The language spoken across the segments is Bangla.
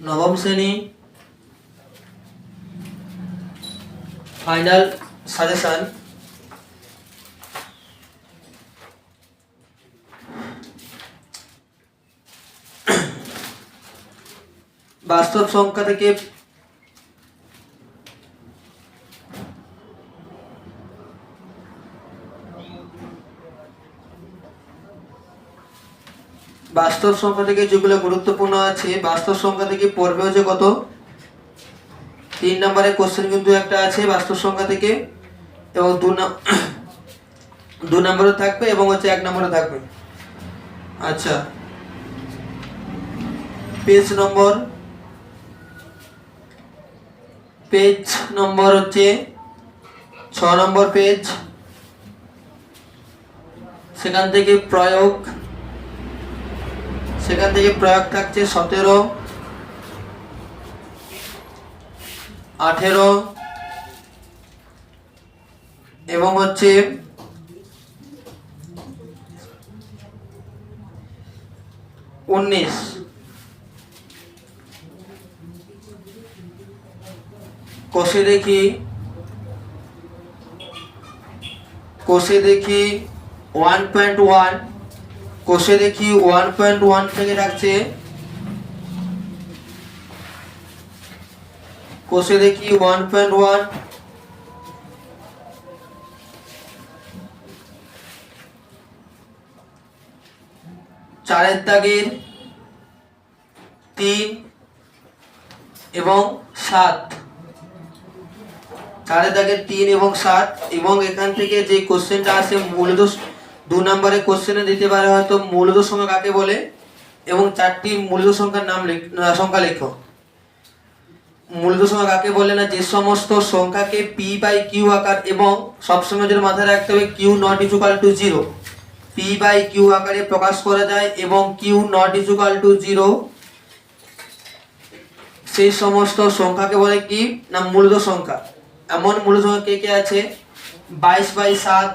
নবম শ্রেণী ফাইনাল সাজেশন। বাস্তব সংখ্যা থেকে যেগুলো গুরুত্বপূর্ণ আছে, বাস্তব সংখ্যা থেকে পড়বে হচ্ছে কত 3 নম্বরের কোশ্চেন কিন্তু একটা আছে বাস্তব সংখ্যা থেকে, এবং 2 নম্বরে থাকবে এবং হচ্ছে 1 নম্বরে থাকবে। আচ্ছা, পেজ নম্বর হচ্ছে 6 নম্বর পেজ। সেখান থেকে প্রয়োগ থাকছে 17, 18 এবং হচ্ছে 19। কোষে দেখি 1.1, কোষে দেখি 1.1 থেকে রাখছে, কোষে দেখি 1.1, চারের দাগের 3 এবং 7, 4 দাগের 3 এবং 7। এবং এখান থেকে যে কোশ্চেনটা আসে মূলত 2 নম্বরের কোশ্চেনে দিতে পারে হয়তো মূলত সংখ্যা কাকে বলে, এবং 4টি মূলত সংখ্যার সংখ্যা লেখো। মূলত সংখ্যা কাকে বলে না, যে সমস্ত সংখ্যাকে p/q আকার, এবং সবসময় যেটা মাথায় রাখতে হবে q not equal to 0, p/q আকারে প্রকাশ করা যায় এবং q not equal to 0, সেই সমস্ত সংখ্যাকে বলে কি না মূলত সংখ্যা। এমন মূলত সংখ্যা কে আছে, 22/7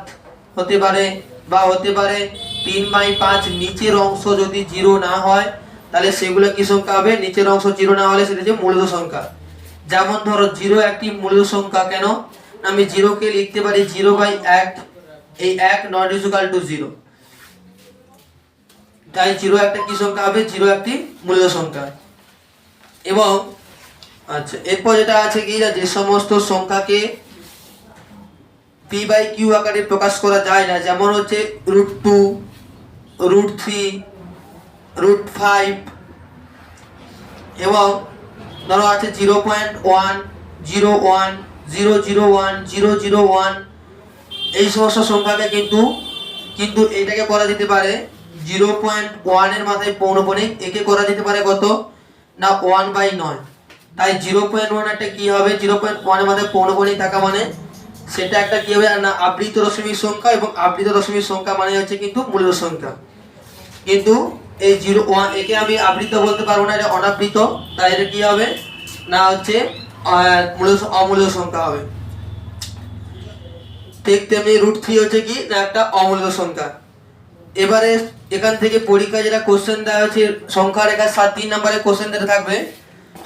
হতে পারে, বা হতে পারে 3/5। নিচের অংশ যদি 0 না হয় তাহলে সেগুলো কি সংখ্যা হবে, নিচের অংশ 0 না হলে সেটা হচ্ছে মূলত সংখ্যা। যেমন ধরো 0 একটি মূলত সংখ্যা। কেন, আমি 0 কে লিখতে পারি 0/1, এই 1 not equal to 0, তাই 0 একটা কি সংখ্যা হবে, 0 একটি মূলত সংখ্যা। এবং আচ্ছা, এরপর যেটা আছে কি, যে সমস্ত সংখ্যাকে p/q আকারে প্রকাশ করা যায় না, যেমন হচ্ছে √2, √3, √5, এবং ধরো আছে 0.1, 0.1, 0.01, 0.01, এই সমস্ত সংখ্যাকে কিন্তু এটাকে করা যেতে পারে 0.1 এর মাথায় পৌনঃপুনিক, একে করা যেতে পারে কত না 1/9। তাই 0.1 একটা কি হবে, 0.1 এর মাথায় পৌনঃপুনিক থাকা মানে সেটা একটা কি হবে না আবৃত দশমিক সংখ্যা, এবং আবৃত দশমিক সংখ্যা মানে হচ্ছে কিন্তু মূলত সংখ্যা। কিন্তু এই 0.1 একে আমি আবৃত বলতে পারবো না, এটা অনাবৃত, তাই এটা কি হবে না হচ্ছে অমূলত সংখ্যা হবে। ঠিক তেমনি √3 হচ্ছে কি না একটা অমূলত সংখ্যা। এবারে এখান থেকে পরীক্ষা যেটা কোশ্চেন দেওয়া হচ্ছে সংখ্যা রেখা 3 নম্বরের কোশ্চেন যেটা থাকবে,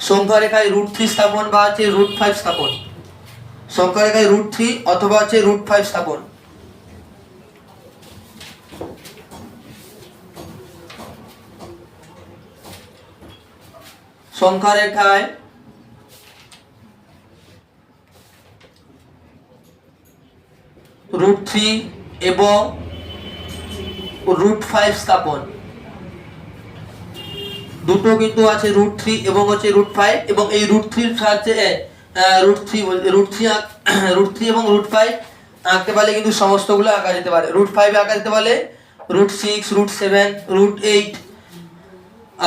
সংখ্যা রেখায় √3 স্থাপন বা হচ্ছে √5 স্থাপন, সংখ্যা রেখায় √3 অথবা হচ্ছে √5 স্থাপন। সংখ্যা রেখায় √3 এবং √5 স্থাপন, দুটো কিন্তু আছে √3 এবং হচ্ছে √5, এবং এই √3 সাহায্যে √3 এবং √5 আঁকতে পারলে কিন্তু সমস্তগুলো আঁকা যেতে পারে। √5 আঁকা যেতে পারলে √6, √7, √8।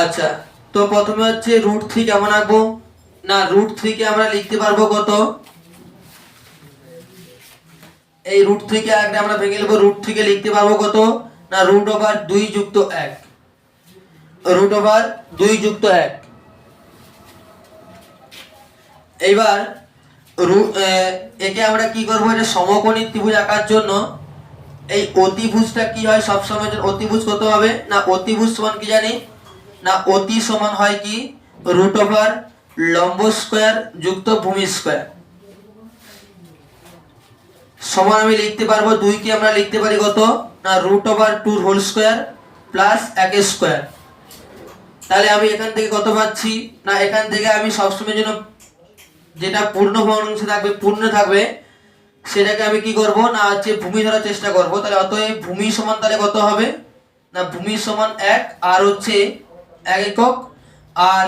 আচ্ছা, তো প্রথমে হচ্ছে √3 কেমন আঁকবো না, √3 কে আমরা লিখতে পারবো কত, এই √3 কে আগে আমরা ভেঙে নেব, √3 কে লিখতে পারবো কত না √2 যুক্ত 1, √2 যুক্ত 1। এইবার একে আমরা কি করব, এটা সমকোণী ত্রিভুজ আঁকার জন্য এই অতিভুজটা কি হয় সবসময়, অতিভুজ কত হবে না, অতিভুজ সমান কি জানি না, অতি সমান হয় কি রুট ওভার লম্ব স্কোয়ার যুক্ত ভূমি স্কোয়ার সমান আমি লিখতে পারবো 2 কে আমরা লিখতে পারি কত না root over 2 whole square plus 1 square. তাহলে আমি এখান থেকে কত পাচ্ছি না এখান থেকে আমি সবসময় জন্য যেটা পূর্ণ ভগ্নাংশ থাকবে পূর্ণ থাকবে সেটাকে আমি কি করব না হচ্ছে ভূমি ধরার চেষ্টা করব। তাহলে অতএব ভূমি সমান তাহলে কত হবে না ভূমি সমান 1 আর হচ্ছে 1 একক আর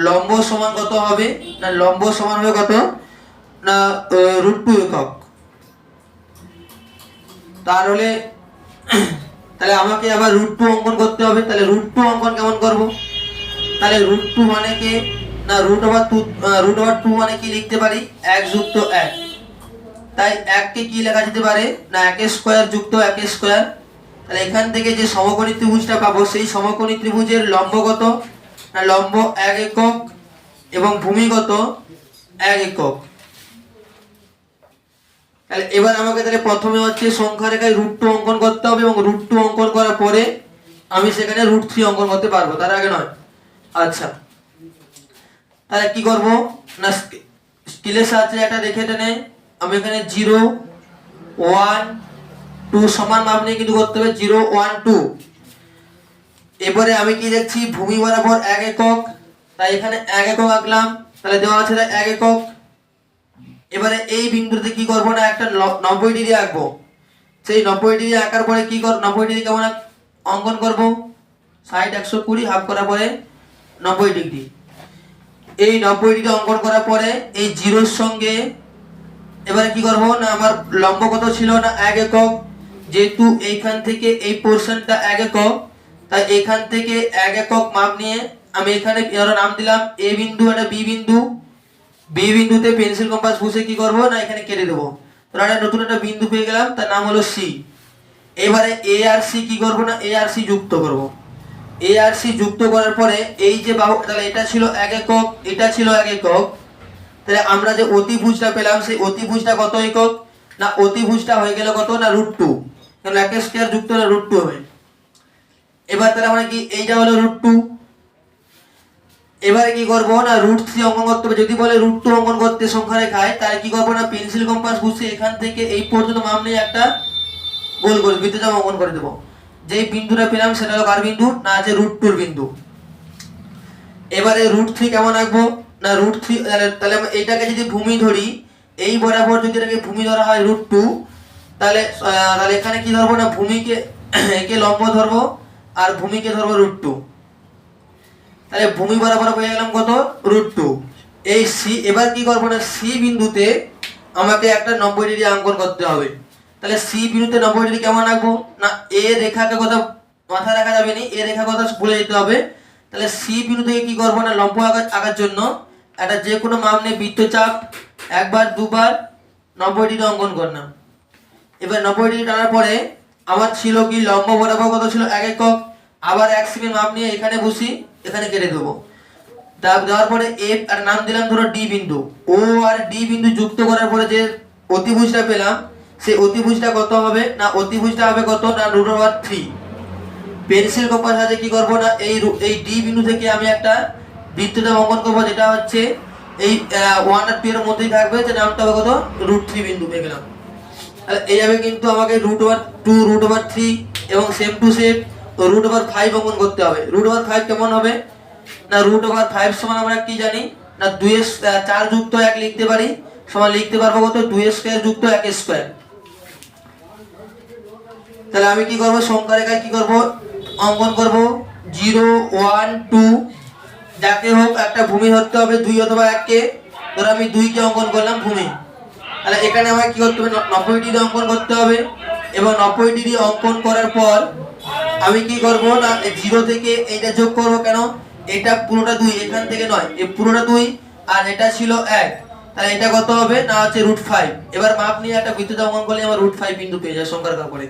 লম্ব সমান কত হবে না লম্ব সমান হবে কত না √2 একক। তাহলে আমাকে আবার √2 অঙ্কন করতে হবে। তাহলে √2 অঙ্কন কেমন করব তাহলে √2 মানে কি না √2 মানে কি লিখতে পারি 1 যুক্ত 1। তাই 1 কে কি লেখা যেতে পারে না 1 স্কয়ার যুক্ত 1 স্কয়ার। তাহলে এখান থেকে যে সমকোণী ত্রিভুজটা পাবো সেই সমকোণী ত্রিভুজের লম্ব কত না লম্ব 1 একক এবং ভূমি কত 1 একক। তাহলে এবার আমাকে তাহলে প্রথমে হচ্ছে সংখ্যা রেখায় √2 অঙ্কন করতে হবে এবং √2 অঙ্কন করার পরে আমি সেখানে √3 অঙ্কন করতে পারবো, তার আগে নয়। আচ্ছা তাহলে কি করব না স্কেলের সাহায্যে একটা রেখে টেনে আমি এখানে 0 1 2 সমান মাপ নিয়ে কিন্তু করতে হবে 0 1 2। এবারে আমি কি দেখছি ভূমি বরাবর 1 একক, তাই এখানে 1 একক আঁকলাম। তাহলে দেওয়া আছে 1 একক। এবারে এই বিন্দুতে কি করব না একটা 90 ডিগ্রি আঁকবো। সেই 90 ডিগ্রি আঁকার পরে কি করব 90 ডিগ্রি কেমন অঙ্কন করব 60 120 হাফ করার পরে 90 ডিগ্রি। এই 90 ডিগ্রি অঙ্কন করার পরে এই জিরোর সঙ্গে এবারে কি করব না আমার লম্ব কত ছিল না 1 একক, যেহেতু এইখান থেকে এই পোরশনটা 1 একক তাই এখান থেকে 1 একক মাপ নিয়ে আমি এখানে নাম দিলাম এ বিন্দু আর বি বিন্দু। বি বিন্দুতে পেন্সিল কম্পাস বসে কি করব না এখানে কেটে দেব। তো একটা নতুন একটা বিন্দু পেয়ে গেলাম, তার নাম হলো সি। এবারে এ আর সি কি করব না এ আর সি যুক্ত করব। এ আর সি যুক্ত করার পরে এই যে বাহু তাহলে এটা ছিল 1 একক এটা ছিল 1 একক। তাহলে আমরা যে অতিভুজটা পেলাম সেই অতিভুজটা কত একক না অতিভুজটা হয়ে গেল কত না √2, তাহলে 1 স্কয়ার যুক্ত না √2 হবে। এবার তাহলে আমরা কি এইটা হলো √2। এবারে কি করব না √3 অঙ্কন করতে হবে। যদি বলে √2 অঙ্কন করতে সংখ্যা রেখায় তাহলে কি করব না পেন্সিল কম্পাস বসিয়ে এখান থেকে এই পর্যন্ত মাপ নিয়ে একটা গোল গোল বৃত্তচাপ অঙ্কন করে দেব। যেই বিন্দুটা পেলাম সেটা হলো কার বিন্দু না আছে √2 এর বিন্দু। এবারে √3 কেমন আঁকবো না √3 তাহলে আমরা এইটাকে যদি ভূমি ধরি এই বরাবর যদি এটাকে ভূমি ধরা হয় √2 তাহলে এখানে কি ধরবো না ভূমিকে একে লম্ব ধরবো আর ভূমিকে ধরবো √2। তাহলে ভূমি বরাবর পেয়ে গেলাম কত √2। এই সি এবার কি করবো না সি বিন্দুতে আমাকে একটা 90 ডিগ্রি অঙ্কন করতে হবে। তাহলে সি বিন্দুতে 90 ডিগ্রি কেমন আঁকবো না এ রেখাকে কথা মাথায় রাখা যাবে না, এ রেখা কথা ভুলে যেতে হবে। তাহলে সি বিন্দু থেকে কি করবো না লম্ব আঁকার জন্য একটা যে কোনো মাপ নিয়ে বৃত্তচাপ একবার দুবার 90 ডিগ্রি অঙ্কন করলাম। এবার 90 ডিগ্রি টানার পরে আমার ছিল কি লম্ব বরাবর কত ছিল 1 একক, আবার 1 সেমি মাপ নিয়ে এখানে বসি এখানে কেটে দেবো। দেওয়ার পরে এফ আর নাম দিলাম ধরো ডি বিন্দু। ও আর ডি বিন্দু যুক্ত করার পরে যে অতিভুজটা পেলাম সেই অতিভুজটা কত হবে না অতিভুজটা হবে কত না √3। পেন্সিল কম্পাস সাহায্যে কি করব না এই ডি বিন্দু থেকে আমি একটা বৃত্তচাপ অঙ্কন করব যেটা হচ্ছে এই 1 আর 2 এর মধ্যেই থাকবে, যে নামটা হবে কত √3 বিন্দু পেয়ে গেলাম। তাহলে এইভাবে কিন্তু আমাকে √2 √3 এবং সেম টু সেম √5 অঙ্কন করতে হবে। √5 কেমন হবে না √5 সমান আমরা কি জানি না 2 4 যুক্ত 1 লিখতে পারি সমান লিখতে পারবো কত 2 স্কয়ার যুক্ত 1 স্কয়ার। তাহলে আমি কি করব সংখ্যা রেখায় কি করব অঙ্কন করব 0 1 2 যাকে হোক একটা ভূমি ধরতে হবে 2 অথবা 1 কে। ধর আমি 2 কে অঙ্কন করলাম ভূমি। তাহলে এখানে আমাকে কি করতে হবে 90 ডিগ্রি অঙ্কন করতে হবে এবং 90 ডিগ্রি অঙ্কন করার পর আমি কি করব না 0 থেকে এইটা যোগ করব। কেন এটা পুরোটা 2 এখান থেকে নয় এই পুরোটা 2 আর এটা ছিল 1, তাহলে এটা কত হবে না হচ্ছে √5। এবার মাপ নিয়ে একটা বৃত্তচাপ অঙ্কন করলে আমার √5 বিন্দু পেয়ে যায় সংখ্যার কাপড়ে।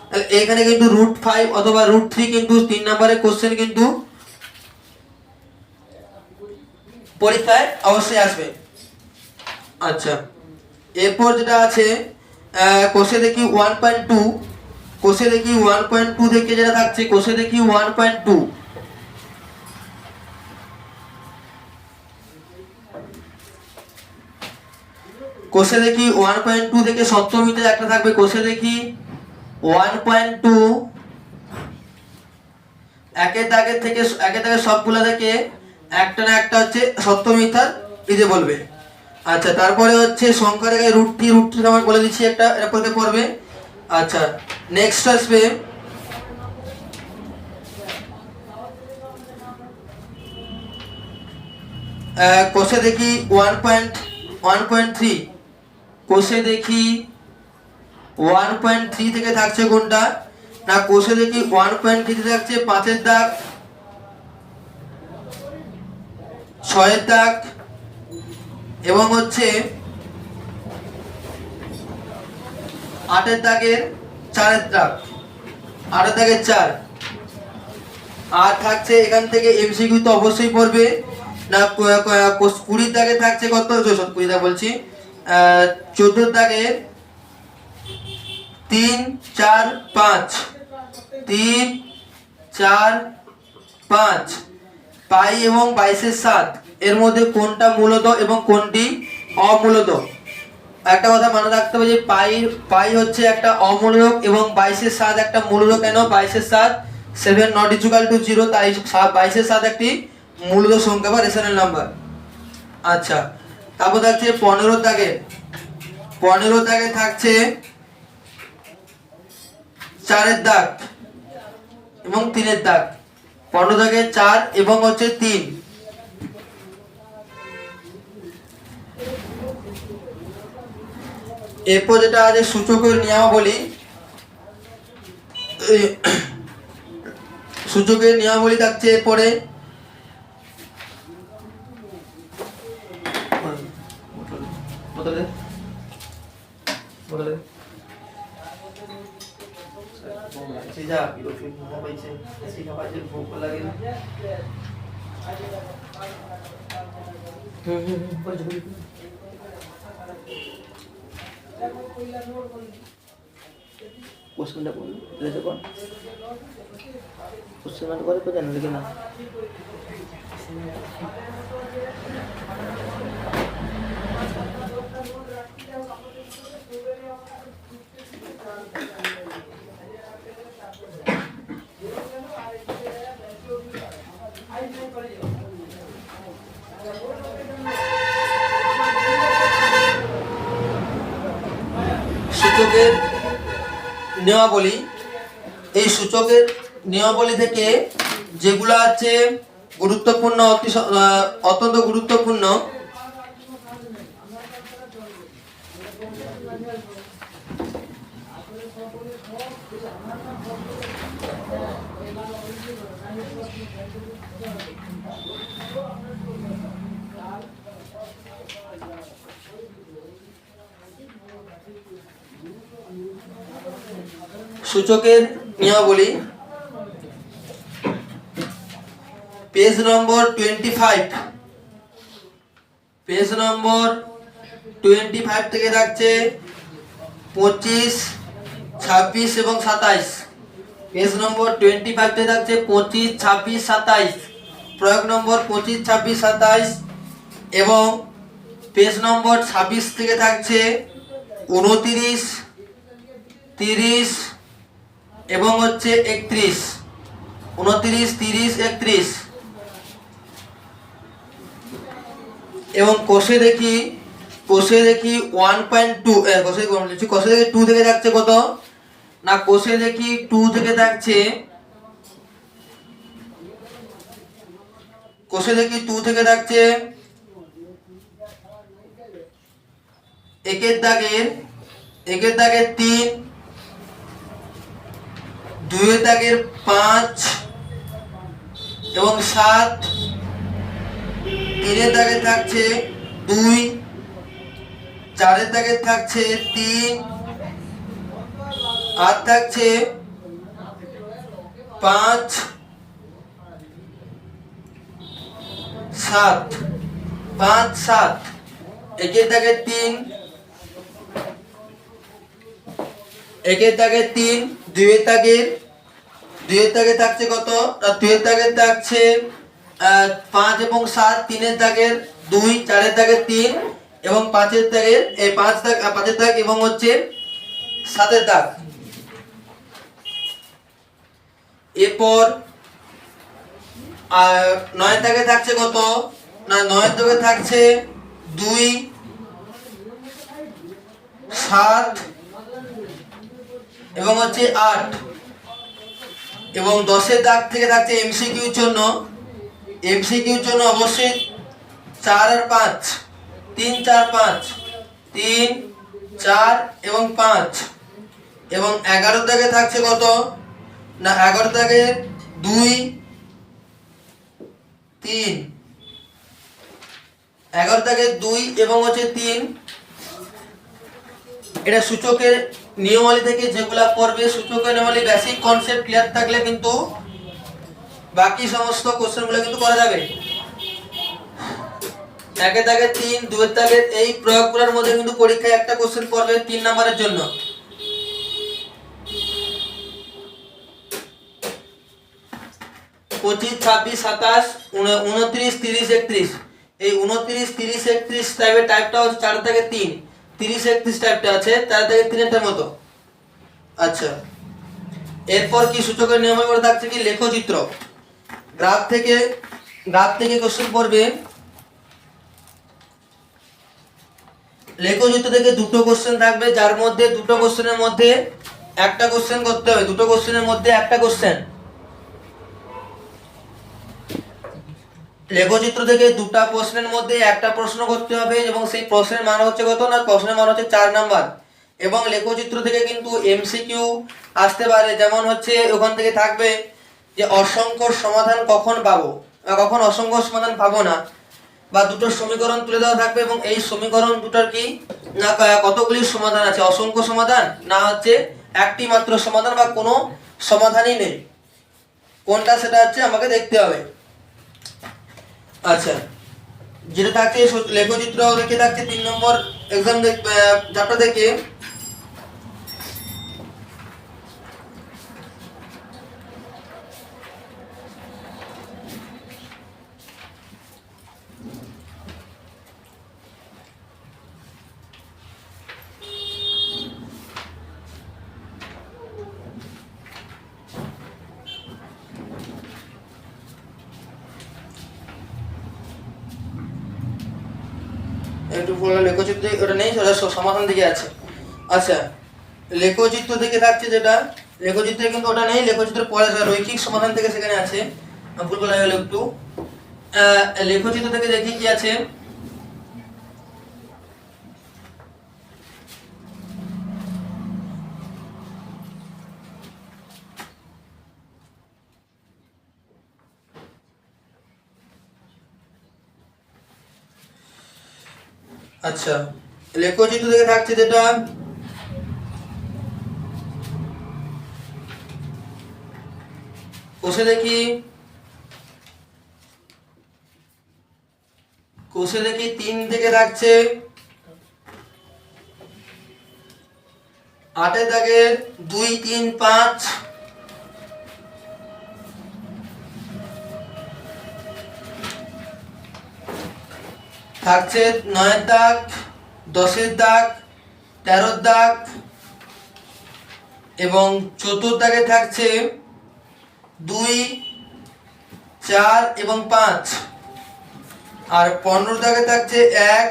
তাহলে এখানে কিন্তু √5 অথবা √3 কিন্তু 3 নম্বরের কোশ্চেন কিন্তু পরীক্ষায় অবশ্যই আসবে। আচ্ছা এরপর যেটা আছে কোষে দেখি 1.2 কোষে দেখি 1.2 থেকে যেটা থাকছে কোষে দেখি 1.2 কোষে দেখি 1.2 থেকে সপ্তমীতে একটা থাকবে, কোষে দেখি 1.2 একের দাগের সবগুলা থেকে একটা না একটা হচ্ছে সপ্তমিতার দিতে বলবে। আচ্ছা, তারপরে হচ্ছে সংখ্যা রেখায় √3 আমার বলে দিচ্ছি, একটা এরপরে পড়বে। আচ্ছা, নেক্সট আসবে কোষে দেখি 1.3, কোষে দেখি 1.3 থেকে থাকছে কোনটা না, কোষে দেখি 1.3 থেকে থাকছে 5 দাগ, 6 দাগ এবং হচ্ছে 8 দাগের 4 দাগ, 8 দাগের 4। আর থাকছে এখান থেকে এমসিকিউ তো অবশ্যই পড়বে না, 20 দাগে থাকছে কত, 20 দাগ বলছি, 14 দাগের 3, 4, 5, 3, 4, 5 পাই এবং 22/7 এর মধ্যে কোনটা মূলত এবং কোনটি অমূলত। একটা কথা মনে রাখতে হবে যে পাই হচ্ছে একটা অমূলক এবং 22/7 একটা মূলক। কেন 22/7, 7 not equal to 0, তাই 22/7 একটি মূলদ সংখ্যা বা রেশনাল নাম্বার। আচ্ছা, তারপর থাকছে 15 দাগে থাকছে 4 দাগ এবং 3 দাগ, 15 দাগে 4 এবং হচ্ছে 3। এরপর যেটা আছে সূচকের নিয়মাবলী, সূচকের নিয়মাবলী থাকছে এরপরে কোশ্চেনটা বলুন, কোশ্চেনটা করে তো জানেন কি না। সূচকের নিয়মাবলী, এই সূচকের নিয়মাবলী থেকে যেগুলো আছে গুরুত্বপূর্ণ, অত্যন্ত গুরুত্বপূর্ণ, সূচকের নিয়মাবলী পেজ নম্বর 25, পেজ নম্বর 25 থেকে থাকছে 25, 26 এবং 27। পেজ নম্বর 25 থেকে থাকছে 25, 26, 27, প্রয়োগ নম্বর 25, 26, 27 এবং পেজ নম্বর 26 থেকে থাকছে 29, 30 এবং হচ্ছে 31, 29, 30, 31 এবং কোষে দেখি 1.2, কোষে দেখি 2 থেকে থাকছে কত না, কোষে দেখি 2 থেকে থাকছে, কোষে দেখি 2 থেকে থাকছে একের দাগের 3, 2 দাগের 5 এবং 7, 3 দাগে থাকছে 2, 4 দাগে থাকছে 3 আর থাকছে 5, 7, 5, 7 একের দাগের 3, একের দাগের 3, 2 দাগে থাকছে কত না, 2 দাগে থাকছে 5 এবং 7, 3 দাগের 2, 4 দাগের 3 এবং 5-এর দাগের এই 5-এর দাগ এবং হচ্ছে 7-এর দাগ। এরপর 9-এর দাগে থাকছে কত না 9-এর দাগে থাকছে 2, 7 এবং হচ্ছে 8 এবং 10-এর দাগ থেকে থাকছে এমসিকিউর জন্য অবশ্যই 4 আর 5, 3, 4, 5, 3, 4 এবং 5 এবং 11-এর দাগে থাকছে কত না 11-এর দাগে 2, 3, 11-এর দাগে 2 এবং হচ্ছে 3। এটা সূচকের নিয়মাবলী থেকে যেগুলা পড়বে, সূচকের নিয়মাবলী বেসিক কনসেপ্ট ক্লিয়ার থাকলে কিন্তু বাকি সমস্ত কোশ্চেনগুলো কিন্তু করা যাবে। 1-এর দাগে 3, 2-এর দাগে এই প্রয়োগগুলোর মধ্যে কিন্তু পরীক্ষায় একটা কোশ্চেন পড়বে 3 নম্বরের জন্য। 25, 26, 27, 29, 30, 31 এই 29, 30, 31 টাইপের টাইপটা হচ্ছে 4 থেকে 3, 30, 31 টাইপটা আছে 4 থেকে 3-এর মতো। আচ্ছা, এরপর কি সূচকের নিয়মে করে থাকছে কি লেখচিত্র। গ্রাফ থেকে কোশ্চেন পড়বে। লেখচিত্র থেকে দুটো কোশ্চেন থাকবে, যার মধ্যে দুটো কোশ্চেনের মধ্যে একটা কোশ্চেন করতে হবে, দুটো কোশ্চেনের মধ্যে একটা কোশ্চেন। লেখচিত্র থেকে দুটো প্রশ্নের মধ্যে একটা প্রশ্ন করতে হবে এবং সেই প্রশ্নের মান হচ্ছে কত না প্রশ্নের মান হচ্ছে 4 নাম্বার। এবং লেখচিত্র থেকে কিন্তু এমসিকিউ আসতে পারে, যেমন হচ্ছে ওখান থেকে থাকবে যে অসংখ্য সমাধান কখন পাবো, কখন অসংখ্য সমাধান পাবো না, বা দুটো সমীকরণ তুলে দেওয়া থাকবে এবং এই সমীকরণ দুটোর কি না কতগুলি সমাধান আছে, অসংখ্য সমাধান না হচ্ছে একটি মাত্র সমাধান বা কোনো সমাধানই নেই, কোনটা সেটা হচ্ছে আমাকে দেখতে হবে। আচ্ছা, যেটা থাকে লেখচিত্র দেখে থাকছে 3 নম্বর এক্সাম চ্যাপ্টার থেকে। একটু বলে লেখচিত্র ওটা নেই, সেটা সমাধান দিকে আছে। আচ্ছা, লেখচিত্র থেকে থাকছে যেটা লেখচিত্রে কিন্তু ওটা নেই, লেখচিত্রের পরে রৈখিক সমাধান থেকে সেখানে আছে, ভুল বলা গেল একটু। লেখচিত্র থেকে দেখি কি আছে। আচ্ছা, লেখচিত্র থেকে থাকছে যেটা কোষে দেখি 3 থেকে থাকছে 8-এর দাগে 2, 3, 5 থাকছে 9-এর দাগ, 10-এর দাগ, 13-এর দাগ এবং 4-এর দাগে থাকছে 2, 4 এবং 5 আর 15-এর দাগে থাকছে 1,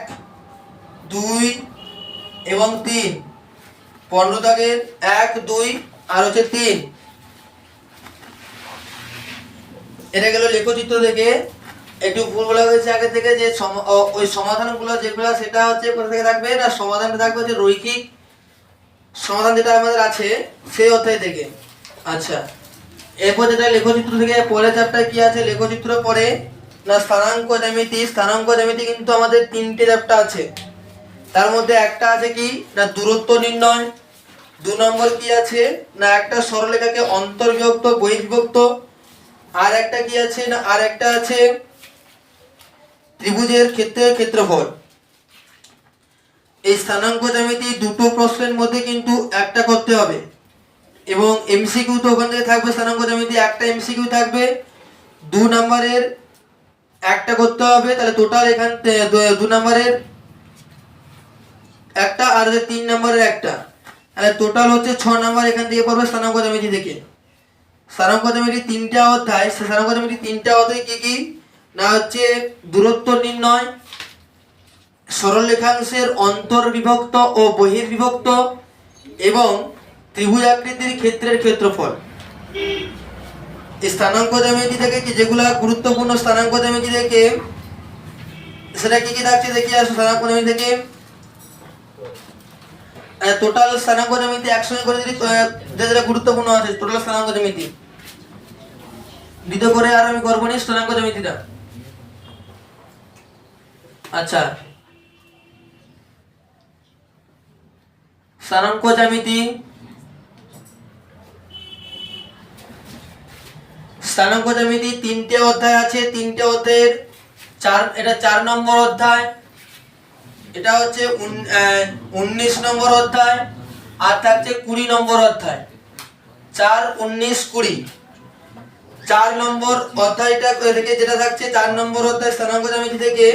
2 এবং 3। 15 দাগের 1, 2 আর হচ্ছে 3। এটা গেল লেখচিত্র থেকে। একটু ভুল বলা হয়েছে আগে থেকে যে ওই সমাধানগুলো যেগুলো সেটা হচ্ছে কোথা থেকে থাকবে না সমাধানটা থাকবে যে রৈখিক সমাধান যেটা আমাদের আছে সেই অধ্যায় থেকে। আচ্ছা, এরপর যেটা লেখচিত্র থেকে পরের চ্যাপ্টার কি আছে, লেখচিত্র পরে না স্থানাঙ্ক জ্যামিতি কিন্তু আমাদের 3টে চ্যাপ্টার আছে, তার মধ্যে একটা আছে কি না দূরত্ব নির্ণয়, 2 নম্বর কি আছে না একটা সরলরেখাকে অন্তর্বিভক্ত বহির্বিভক্ত, আর একটা কি আছে না আর একটা আছে ত্রিভুজের ক্ষেত্রের ক্ষেত্রফল। এই স্থানাঙ্ক জ্যামিতি দুটো প্রশ্নের মধ্যে কিন্তু একটা করতে হবে এবং এমসিকিউ তো ওখান থেকে থাকবে, স্থানাঙ্ক জ্যামিতি একটা এমসিকিউ থাকবে, 2 নম্বরের একটা করতে হবে, তাহলে টোটাল এখান 2 নম্বরের একটা আর 3 নম্বরের একটা, তাহলে টোটাল হচ্ছে 6 নম্বর এখান থেকে পড়বে স্থানাঙ্ক জ্যামিতি থেকে। স্থানাঙ্ক জ্যামিতি 3টা অধ্যায়, স্থানাঙ্ক জ্যামিতি 3টা অধ্যায় কি কি না হচ্ছে দূরত্ব নির্ণয়, সরলরেখাংশের অন্তর্বিভক্ত ও বহির্বিভক্ত এবং ত্রিভুজাকৃতির ক্ষেত্রের ক্ষেত্রফল। স্থানাঙ্ক জ্যামিতি থেকে কি যেগুলা গুরুত্বপূর্ণ স্থানাঙ্ক জ্যামিতি থেকে সেটা কি কি থাকছে দেখি আসো। স্থানাঙ্ক জ্যামিতি থেকে টোটাল স্থানাঙ্ক জ্যামিতি একসঙ্গে করে দিই, যেটা গুরুত্বপূর্ণ আছে টোটাল স্থানাঙ্ক জ্যামিতি দ্বিতীয় করে আর আমি করবো নি স্থানাঙ্ক জ্যামিতিটা। আচ্ছা, স্থানাঙ্ক জ্যামিতি, স্থানাঙ্ক জ্যামিতি 3টে অধ্যায় আছে। 3টে অধ্যায়ের এটা 4 নম্বর অধ্যায়, এটা হচ্ছে 19 নম্বর অধ্যায়, আর থাকছে 20 নম্বর অধ্যায়। 4, 19, 20 4 নম্বর অধ্যায়টা থেকে যেটা থাকছে 4 নম্বর অধ্যায় স্থানাঙ্ক জ্যামিতি থেকে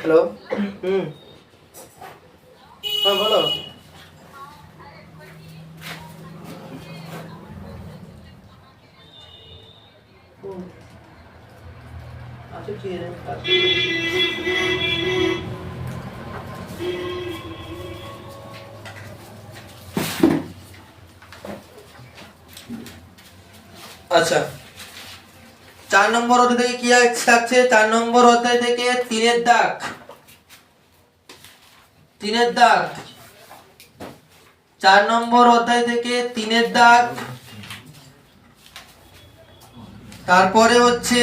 হ্যালো হ্যাঁ বলো। আচ্ছা ঠিক আছে। আচ্ছা, 4 নম্বর অধ্যায় থেকে কি থাকছে? 4 নম্বর অধ্যায় থেকে 3-এর দাগ, 3-এর দাগ। 4 নম্বর অধ্যায় থেকে 3-এর দাগ, তারপরে হচ্ছে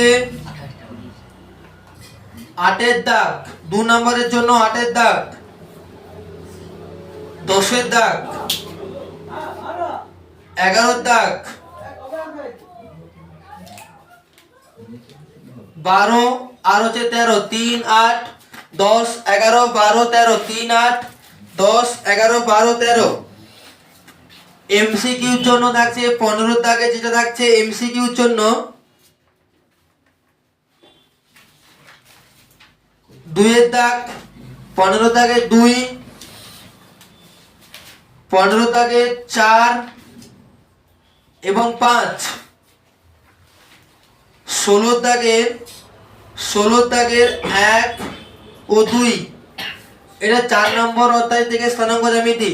8-এর দাগ, 2 নম্বরের জন্য 8-এর দাগ, 10-এর দাগ, 11-এর দাগ, 12 আর হচ্ছে 13, 3, 8, 10, 11, 12, 13, 3, 8, 10, 11, 12, 13। এমসিকিউর জন্য থাকছে 15 দাগে, যেটা থাকছে এমসিকিউর জন্য 2-এর দাগ, 15 দাগে 2, 15 দাগে 4 এবং 5, 16 দাগের 1 ও 2। এটা 4 নম্বর অধ্যায় থেকে স্থানাঙ্ক জ্যামিতি।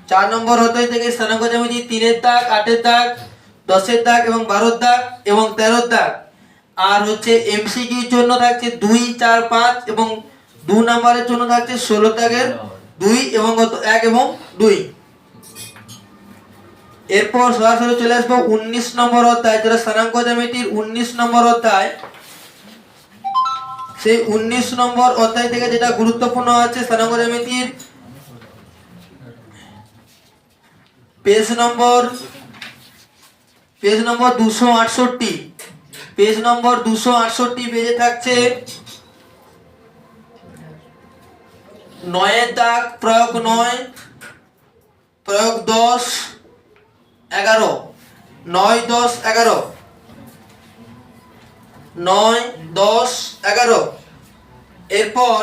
4 নম্বর অধ্যায় থেকে স্থানাঙ্ক জ্যামিতি 3-এর দাগ, 8-এর দাগ, 10-এর দাগ এবং 12-এর দাগ এবং 13-এর দাগ। আর হচ্ছে এমসিকিউর জন্য থাকছে 2, 4, 5 এবং 2 নম্বরের জন্য থাকছে 16 দাগের 2 এবং 1 এবং 2। এরপর সরাসরি চলে আসবো 19 নম্বর অধ্যায়, যেটা স্থানাঙ্ক জ্যামিতির 19 নম্বর অধ্যায়। সেই 19 নম্বর অধ্যায় থেকে যেটা গুরুত্বপূর্ণ আছে স্থানাঙ্ক জ্যামিতির পেজ নম্বর 268, পেজ নম্বর 268 পেজে থাকছে 9-এর দাগ, প্রয়োগ 9, প্রয়োগ 10, 11, 9, 10, 11, 9, 10, 11। এরপর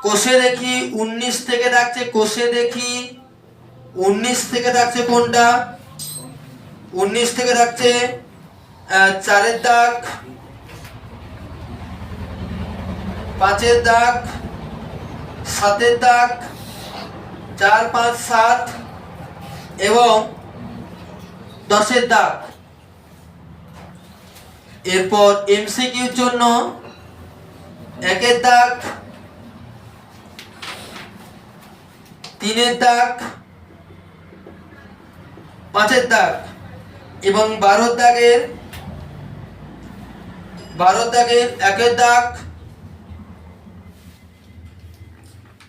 কোষে দেখি 19 থেকে থাকছে, কোষে দেখি 19 থেকে থাকছে কোনটা? 19 থেকে থাকছে 4-এর দাগ, 5-এর দাগ, 7-এর দাগ, 4, 5, 7 এবং 10-এর দাগ। এরপর এমসিকিউর জন্য 1-এর দাগ, 3-এর দাগ, 5-এর দাগ এবং 12-এর দাগের 1-এর দাগ,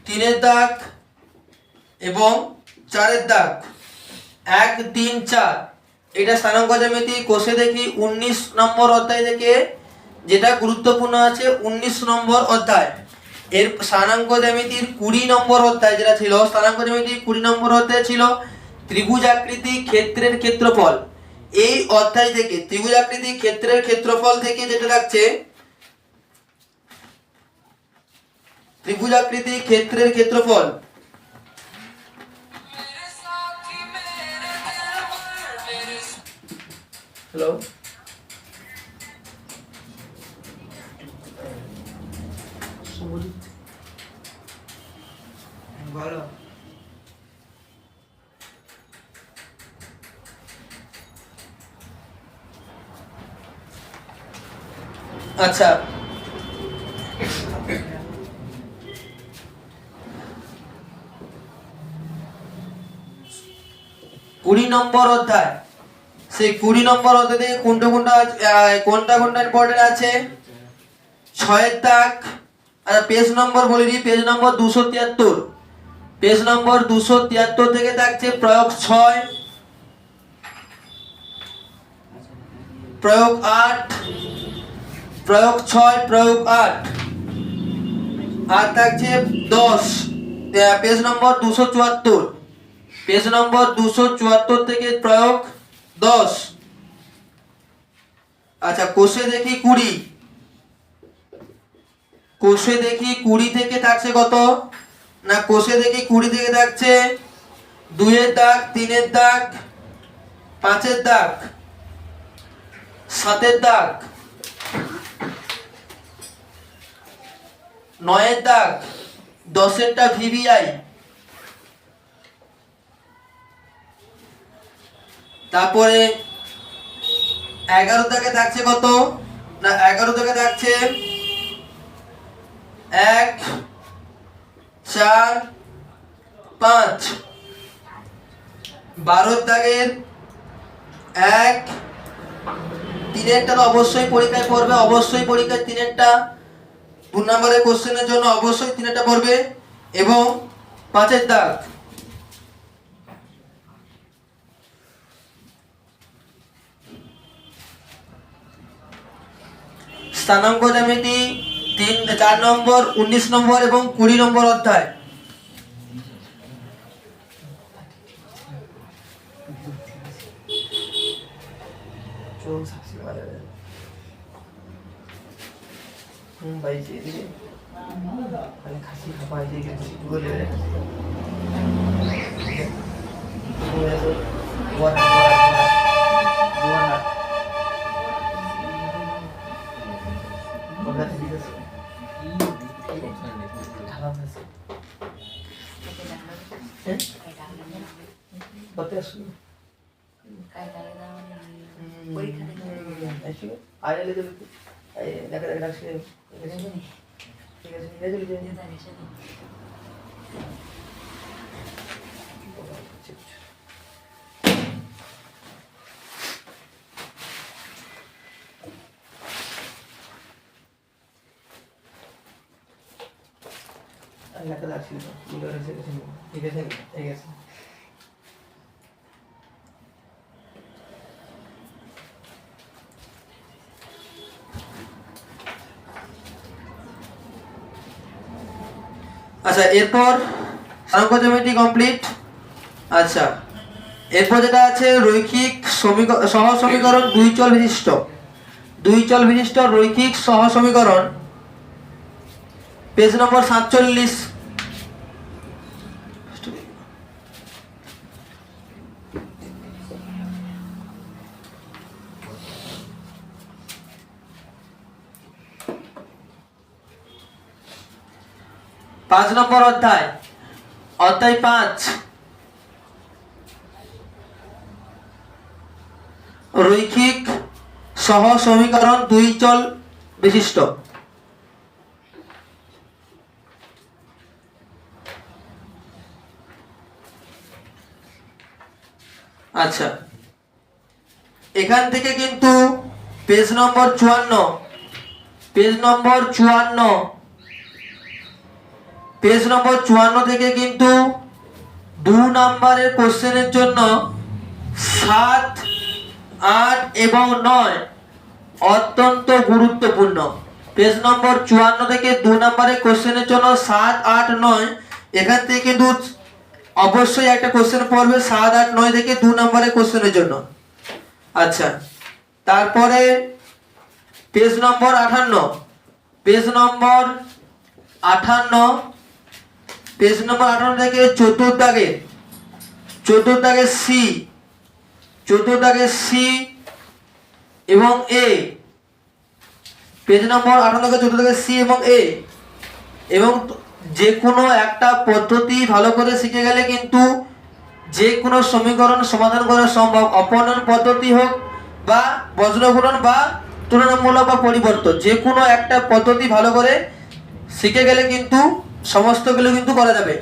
3-এর দাগ এবং 4-এর দাগ। 1, 3, 4 এটা স্থানাঙ্ক জ্যামিতি কোষে দেখি 19 নম্বর অধ্যায় থেকে যেটা গুরুত্বপূর্ণ আছে 19 নম্বর অধ্যায়। এর স্থানাঙ্ক জ্যামিতির 20 নম্বর অধ্যায় যেটা ছিল, স্থানাঙ্ক জ্যামিতির 20 নম্বর অধ্যায় ছিল ত্রিভুজ আকৃতি ক্ষেত্রের ক্ষেত্রফল। এই অধ্যায় থেকে ত্রিভুজাকৃতি ক্ষেত্রের ক্ষেত্রফল থেকে যেটা থাকছে, ত্রিভুজাকৃতি ক্ষেত্রের ক্ষেত্রফল হ্যালো ভালো আচ্ছা, 20 নম্বর অধ্যায়, সেই 20 নম্বর অধ্যায় থেকে কোনটা ইম্পর্টেন্ট আছে, 6 দাগ। আচ্ছা পেজ নম্বর বলে দিই, পেজ নম্বর 273, পেজ নম্বর 273 থেকে থাকছে প্রয়োগ 6, প্রয়োগ 8, প্রয়োগ 6, প্রয়োগ 8, আর থাকছে 10, পেজ নম্বর 274, পেজ নম্বর 274 থেকে প্রয়োগ 10। আচ্ছা কোষে দেখি 20, কোষে দেখি 20 থেকে থাকছে কত না, কোষে দেখি 20 থেকে থাকছে 2 এর দাগ, 3 এর দাগ, 5 এর দাগ, 7 এর দাগ, 9 এর দাগ, 10 এরটা ভিভিআই, তারপরে 11 দাগে থাকছে কত না, 11 দাগে থাকছে 1 4 5, 12 দাগের 1 3 এরটা তো অবশ্যই পরীক্ষায় পড়বে, অবশ্যই পরীক্ষায় 3 এরটা 2 নম্বরের কোশ্চেনের জন্য অবশ্যই 3 এরটা পড়বে, এবং 5 এর দাগ। স্থানাঙ্ক জ্যামিতি 4 নম্বর, 19 নম্বর এবং 20 নম্বর অধ্যায়। আচ্ছা এরপর স্থানাঙ্ক জ্যামিতি কমপ্লিট। আচ্ছা এরপর যেটা আছে রৈখিক সহ সমীকরণ, 2 চল বিশিষ্ট, 2 চল বিশিষ্ট রৈখিক সহ সমীকরণ, পেজ নম্বর 47। পাঁচ নম্বর অধ্যায়, অধ্যায় 5, রৈখিক সহ সমীকরণ 2 চল বিশিষ্ট। আচ্ছা এখান থেকে কিন্তু পেজ নম্বর 54, পেজ নম্বর 54, পেজ নম্বর 54 থেকে কিন্তু 2 নম্বরের কোশ্চেনের জন্য 7, 8 এবং 9 অত্যন্ত গুরুত্বপূর্ণ। পেজ নম্বর 54 থেকে 2 নম্বরের কোশ্চেনের জন্য 7, 8, 9, এখান থেকে কিন্তু অবশ্যই একটা কোশ্চেন পড়বে 7, 8, 9 থেকে 2 নম্বরের কোশ্চেনের জন্য। আচ্ছা, তারপরে পেজ নম্বর 58, পেজ নম্বর 58, পেজ নম্বর 58 থেকে চতুর্থ দাগে সি, এবং এ, পেজ নম্বর 58 থেকে চতুর্থ দাগে সি এবং এ, এবং যে কোনো একটা পদ্ধতি ভালো করে শিখে গেলে কিন্তু যে কোনো সমীকরণ সমাধান করা সম্ভব। অপনয়ন পদ্ধতি হোক বা বজ্রগুণন বা তুলনামূলক বা পরিবর্তন, যে কোনো একটা পদ্ধতি ভালো করে শিখে গেলে কিন্তু সমস্তগুলো কিন্তু করা যাবে।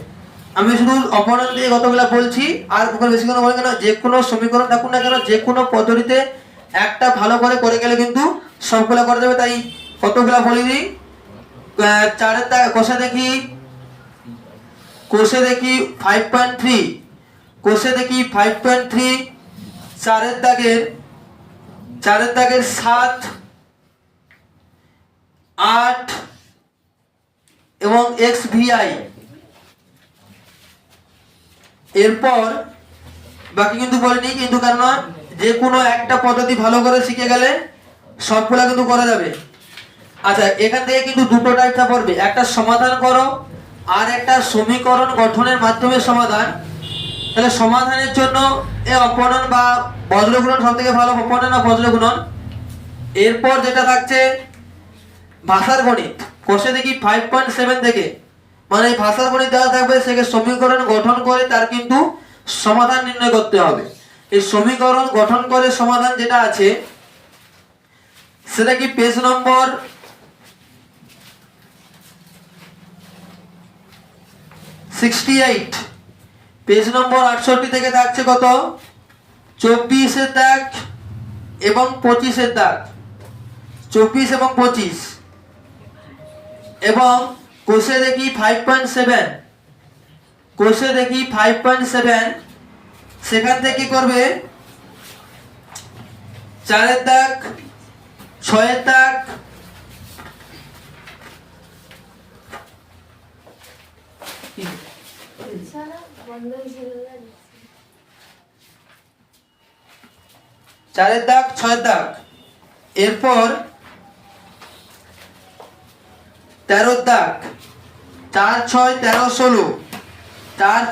আমি শুধু অপনয়ন দিয়ে কতগুলো বলছি, আর ওখানে বেশি কোনো বলি কেন, যে কোনো সমীকরণ থাকুন না কেন, যে কোনো পদ্ধতিতে একটা ভালো করে গেলে কিন্তু সবগুলো করা যাবে। তাই কতগুলো বলি দিই। 4 কোষে দেখি 5.3, কোষে দেখি 5.3, 4 দাগের 7, 8 এবং XVI। এরপর বাকি কিন্তু বলিনি, কিন্তু কারণ যে কোনো একটা পদ্ধতি ভালো করে শিখে গেলে সবগুলা কিন্তু করা যাবে। আচ্ছা, এখান থেকে কিন্তু দুটো টাইপটা পড়বে, একটা সমাধান করো আর একটা সমীকরণ গঠনের মাধ্যমে সমাধান। তাহলে সমাধানের জন্য এই অপনয়ন বা বজ্রগুণন সব থেকে ভালো, অপনয়ন বা বজ্রগুণন। এরপর যেটা থাকছে ভাষার গণিত, কোষে দেখি 5.7 থেকে, মানে এই ভাষার গণিত দেওয়া থাকবে, সেকে সমীকরণ গঠন করে তার কিন্তু সমাধান নির্ণয় করতে হবে। এই সমীকরণ গঠন করে সমাধান যেটা আছে সেটা কি পেজ নম্বর 68, পেজ নম্বর 68 থেকে থাকছে কত, 24 দাগ এবং 25 দাগ, 24 এবং 25। এবং কোষে দেখি 5.7, সেখান থেকে করবে 4 দাগ, 6 দাগ, চারের দাগ, 6 দাগ। এরপর 13 দাগ, 4, 6, 13, 16, 4,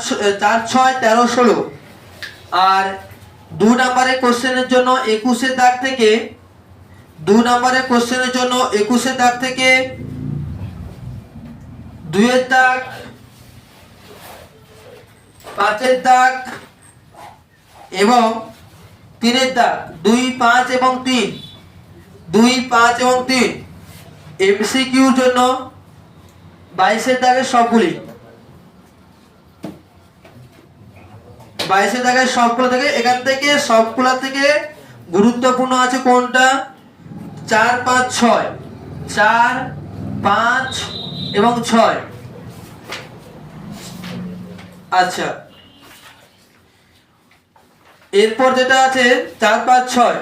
6, 13, 16। আর 2 নম্বরের কোশ্চেনের জন্য 21 দাগ থেকে, 2 নম্বরের কোশ্চেনের জন্য 21 দাগ থেকে 2 দাগ, 5 দাগ এবং 3 দাগ, 2, 5 এবং 3, 2, 5 এবং 3। এমসিকিউর জন্য 22 দাগের সবগুলি, 22 দাগের সবগুলো থেকে, এখান থেকে সবগুলো থেকে গুরুত্বপূর্ণ আছে কোনটা, 4, 5, 6, 4, 5 এবং 6। আচ্ছা, এরপর যেটা আছে 4, 5, 6,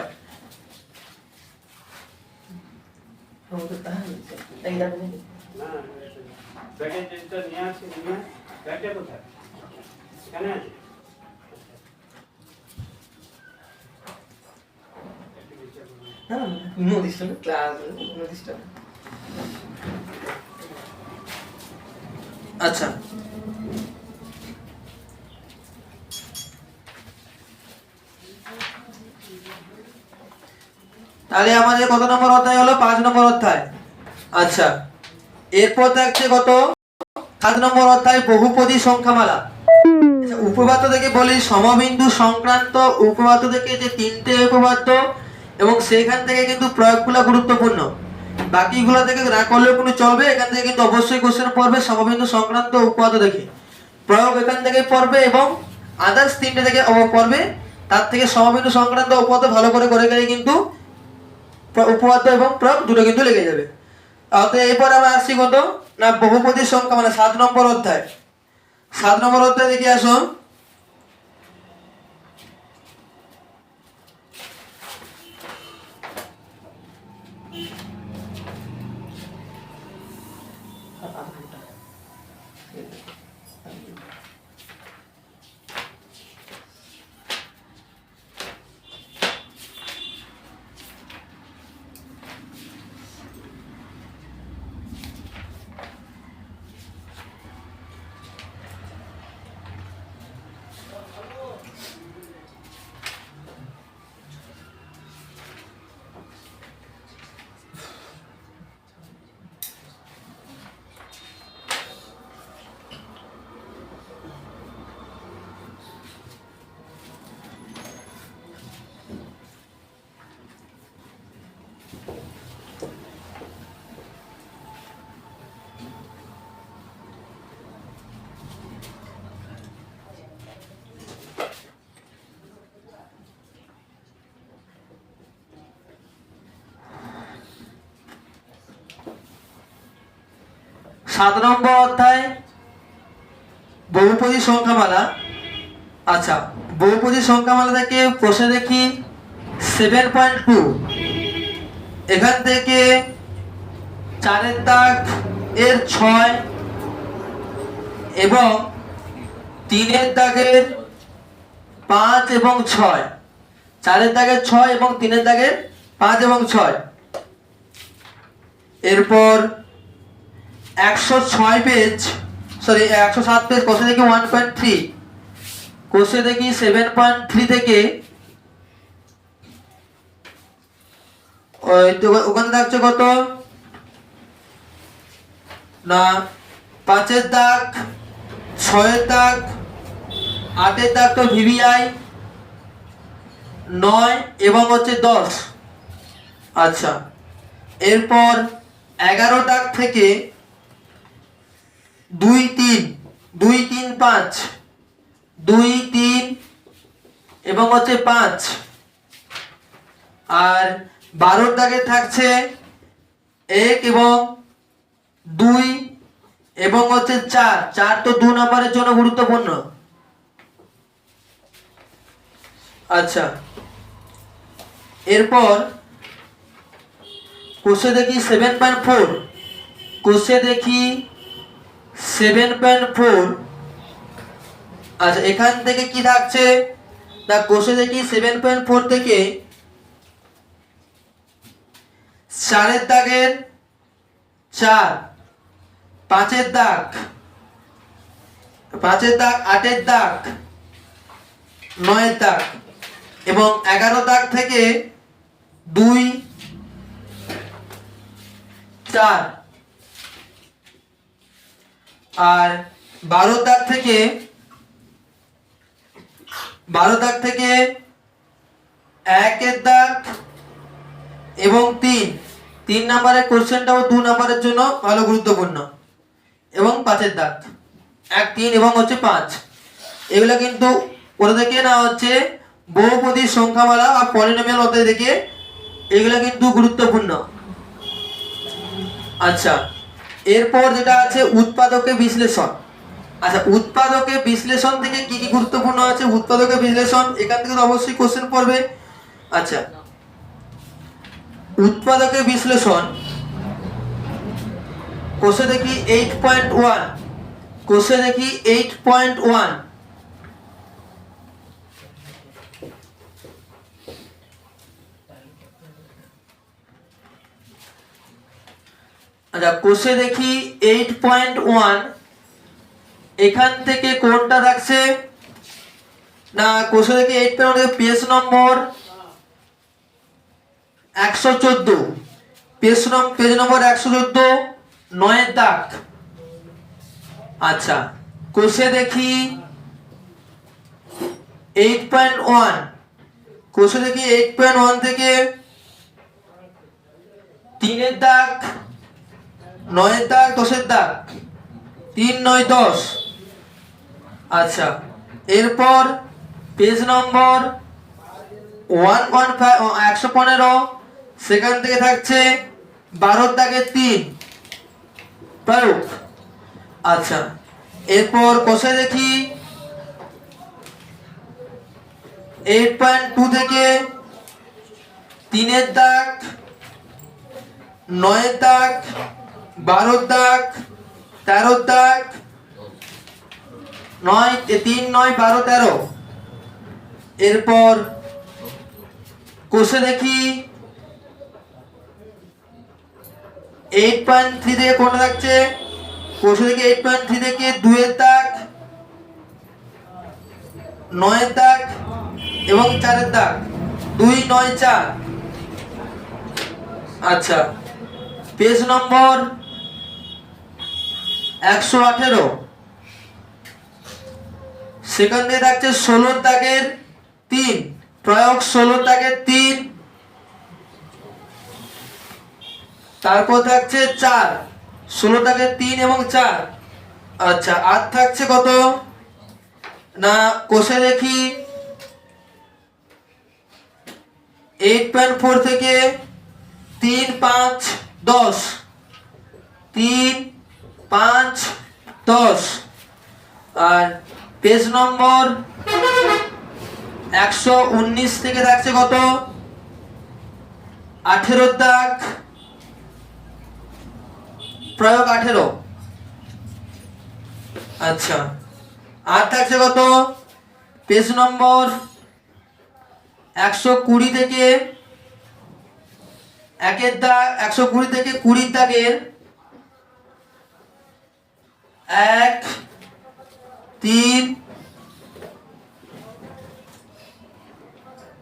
আচ্ছা, তাহলে আমাদের কত নম্বর অধ্যায় হলো, 5 নম্বর অধ্যায়। আচ্ছা, এরপর থাকছে কত, 7 নম্বর অধ্যায় বহুপদী সংখ্যামালা। উপপাদ্য থেকে বলি, সমবিন্দু সংক্রান্ত উপপাদ্য থেকে যে 3টে উপপাদ্য, এবং সেখান থেকে কিন্তু প্রয়োগগুলো গুরুত্বপূর্ণ। বাকিগুলো থেকে না করলেও কোনো চলবে, এখান থেকে কিন্তু অবশ্যই কোশ্চেন পড়বে সমবিন্দু সংক্রান্ত উপপাদ্য থেকে, প্রয়োগ এখান থেকে পড়বে, এবং আদার্স 3টে থেকে পড়বে। তার থেকে সমবিন্দু সংক্রান্ত উপপাদ্য ভালো করে গেলে কিন্তু উপপাদ্য এবং প্রয়োগ দুটো কিন্তু লেগে যাবে। তাহলে এরপর আমরা আসছি কত না, বহুপদী সংখ্যা, মানে 7 নম্বর অধ্যায়। 7 নম্বর অধ্যায় দেখে আসো। 7 নম্বর অধ্যায় বহুপদী সংখ্যামালা। আচ্ছা, বহুপদী সংখ্যামালা থেকে প্রশ্ন দেখি 7.2। এখান থেকে 4 দাগ এর 6 এবং 3 দাগের 5 এবং 6, 4 দাগের 6 এবং 3 দাগের 5 এবং 6। এরপর 107 পেজ কোষে দেখি 1.3, কোষে দেখি 7.3 থেকে ওখানে থাকছে কত না 5 দাগ, 6 দাগ, 8 দাগ তো ভিভিআই, 9 এবং হচ্ছে 10। আচ্ছা, এরপর 11 দাগ থেকে 2 3 5, 2 3 এবং হচ্ছে 5। আর 12 দাগে থাকছে 1 এবং 2 এবং হচ্ছে 4 তো 2 নম্বরের জন্য গুরুত্বপূর্ণ। আচ্ছা, এরপর কোষে দেখি 7.4, কোষে দেখি 7.4। আচ্ছা, এখান থেকে কি থাকছে না কোষে দেখি 7.4 থেকে 4 দাগের 4, 5 দাগ, 8 দাগ, 9 দাগ এবং 11 দাগ থেকে 2 4। আর 12 দাগ থেকে 1 দাগ এবং 3 নম্বরের কোশ্চেনটাও 2 নম্বরের জন্য ভালো গুরুত্বপূর্ণ, এবং 5 দাগ 1 3 এবং হচ্ছে 5। এগুলো কিন্তু ওটা থেকে না হচ্ছে বহুপদী সংখ্যামালা বা পলিনোমিয়াল অধ্যায় থেকে, এগুলো কিন্তু গুরুত্বপূর্ণ। আচ্ছা, এরপর যেটা আছে উৎপাদকের বিশ্লেষণ। আচ্ছা, উৎপাদকের বিশ্লেষণ থেকে কি কি গুরুত্বপূর্ণ আছে? উৎপাদকের বিশ্লেষণ এখান থেকে তো অবশ্যই কোশ্চেন পড়বে। আচ্ছা, উৎপাদকের বিশ্লেষণ কোষে দেখি 8.1, কোষে দেখি 8.1। আচ্ছা, কোষে দেখি 8.1। এখান থেকে কোনটা থাকছে না কোষে দেখি 8.1 পেজ নম্বর 114, পেজ নম্বর 114, 9 দাগ। আচ্ছা, কোষে দেখি 8.1, কোষে দেখি 8.1 থেকে 3 দাগ, 9 দাগ, 10 দাগ, 3 9 10। আচ্ছা, এরপর পেজ নম্বর 115 সেখান থেকে থাকছে 12 দাগের 3 প্রয়োগ। আচ্ছা, এরপর কোষে দেখি 8.2 থেকে 3 দাগ, 9 দাগ, 12 দাগ, 13 দাগ, 3 9 12 13। এরপর কোষে দেখি 8.3 থেকে কোনটা থাকছে? কোষে দেখি 8.3 থেকে 2 দাগ, 9 দাগ এবং 4 দাগ, 2 9 4। আচ্ছা, পেজ নম্বর 118 সেখান থেকে থাকছে 16 দাগের 3 প্রয়োগ, 16 দাগের 3। তারপর থাকছে 4, 16 দাগের 3 এবং 4। আচ্ছা, আর থাকছে কত না কোষে দেখি 8.4 থেকে 3 5 10, 3 5 10। আর পেজ নম্বর 119 থেকে থাকছে কত 18 দাগ, প্রয়োগ 18। আচ্ছা, আর থাকছে কত পেজ নম্বর 120 থেকে 1 দাগ, 120 থেকে 20 দাগের 1 3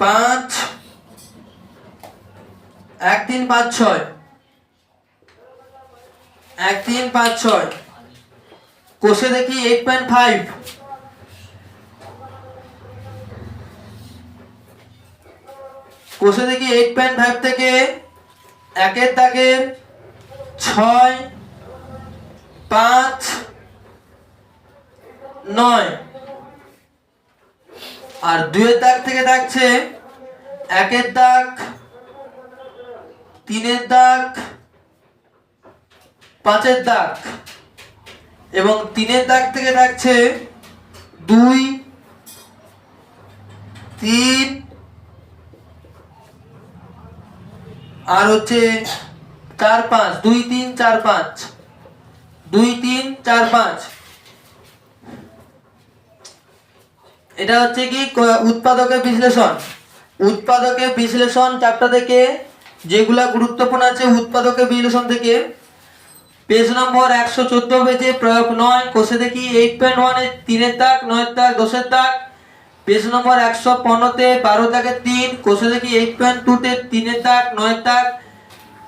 5 1 3 5 6 1 3 5 6। কোষে দেখি 8.5, কোষে দেখি 8.5 থেকে 1 দাগের 6 5 9। আর 2 দাগ থেকে থাকছে 1 দাগ, 3 দাগ, 5 দাগ, এবং 3 দাগ থেকে থাকছে 2 3 আর হচ্ছে 4 5, 2 3 4 5, 2 3 4 5। এটা হচ্ছে কি উৎপাদকের বিশ্লেষণ। উৎপাদকের বিশ্লেষণ চ্যাপ্টার থেকে যেগুলা গুরুত্বপূর্ণ আছে, উৎপাদকের বিশ্লেষণ থেকে পেজ নম্বর 114 পেজে প্রয়োগ 9, কোষে দেখি 8.1 এর 3 দাগ, 9 দাগ, 10 দাগ। পেজ নম্বর 115 তে 12 দাগের 3, কোষে দেখি 8.2 তে 3 দাগ, 9 দাগ,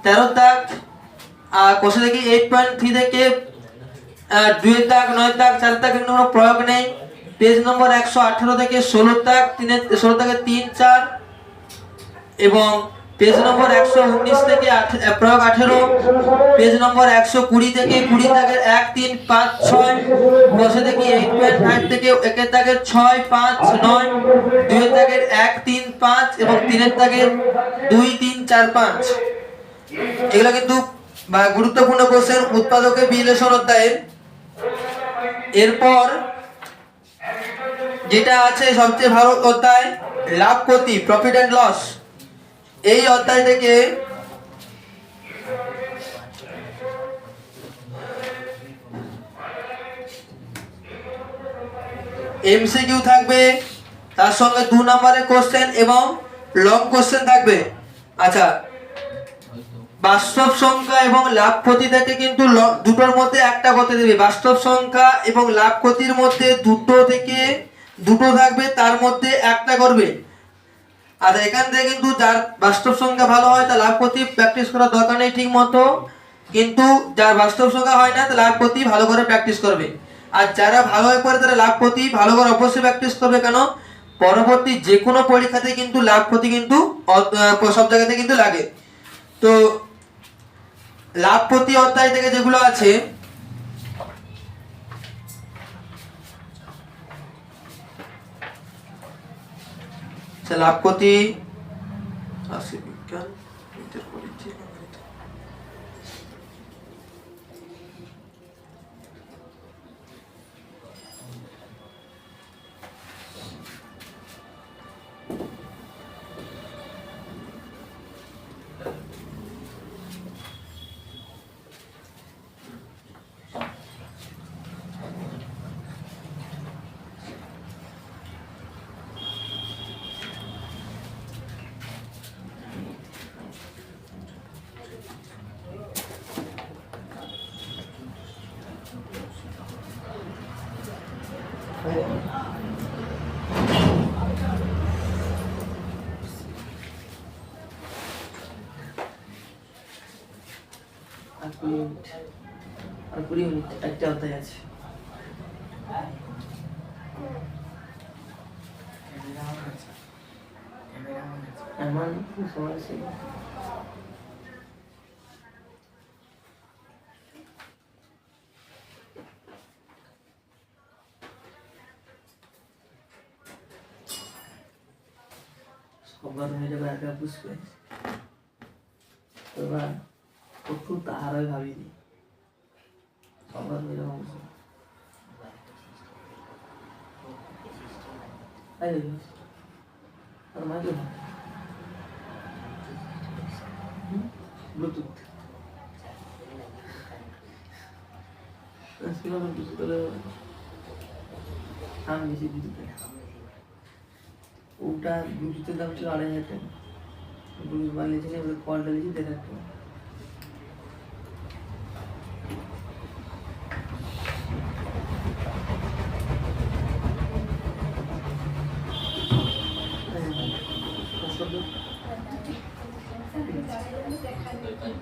13 দাগ। আর কোষে দেখি 8.3 থেকে 2 দাগ, 9 দাগ, 4 দাগ, কোনো প্রয়োগ নেই। পেজ নম্বর 118 থেকে 16 দাগ, 16 দাগের 3 4। এবং পেজ নম্বর 119 থেকে প্রয়োগ 18। পেজ নম্বর 120 থেকে 20 দাগের 1 3 5 6। বসে দেখি 8.5 থেকে 1 দাগের 6 5 9, 2 দাগের 1 3 5 এবং 3 দাগের 2 3 4 5। এগুলো কিন্তু গুরুত্বপূর্ণ কোশ্চেন উৎপাদকের বিশ্লেষণ অধ্যায়ের। এরপর যেটা আছে সবচেয়ে ভালো অধ্যায় লাভ ক্ষতি, প্রফিট এন্ড লস। এই অধ্যায় থেকে এমসিকিউ থাকবে, তার সঙ্গে 2 নম্বরের কোশ্চেন এবং লং কোশ্চেন থাকবে। আচ্ছা, বাস্তব সংখ্যা এবং লাভ ক্ষতি থেকে কিন্তু দুটোর মধ্যে একটা করতে দেবে। বাস্তব সংখ্যা এবং লাভ ক্ষতির মধ্যে দুটো থেকে দুটো থাকবে, তার মধ্যে একটা করবে। আর এখান থেকে কিন্তু যার বাস্তব সংখ্যা ভালো হয় তার লাভ ক্ষতি প্র্যাকটিস করার দরকার নেই ঠিক মতো, কিন্তু যার বাস্তব সংখ্যা হয় না তার লাভ ক্ষতি ভালো করে প্র্যাকটিস করবে। আর যারা ভালো হয়ে পড়ে তারা লাভ ক্ষতি ভালো করে অবশ্যই প্র্যাকটিস করবে। কেন, পরবর্তী যে কোনো পরীক্ষাতে কিন্তু লাভ ক্ষতি কিন্তু সব জায়গাতে কিন্তু লাগে। তো লাভ ক্ষতি অধ্যায় থেকে যেগুলো আছে লাভ ক্ষতি রাশি বিজ্ঞান, আর 20 মিনিট একটা অধ্যায় আছে। এমন সময় ছিল সবার হয়ে যাবে একা বুঝবে, এবার একটু তাহারই ভাবিনি আবার এরকম অবস্থা। আরে আর মাইকে ব্লুটুথ আমি বেশি ব্লুটুথে ওটা ব্লুটুথের দাম ছিল 2,500 টাকা। ব্লুটুথ বানিয়েছিল এবার কলটা দিয়েছি 1,500 টাকা।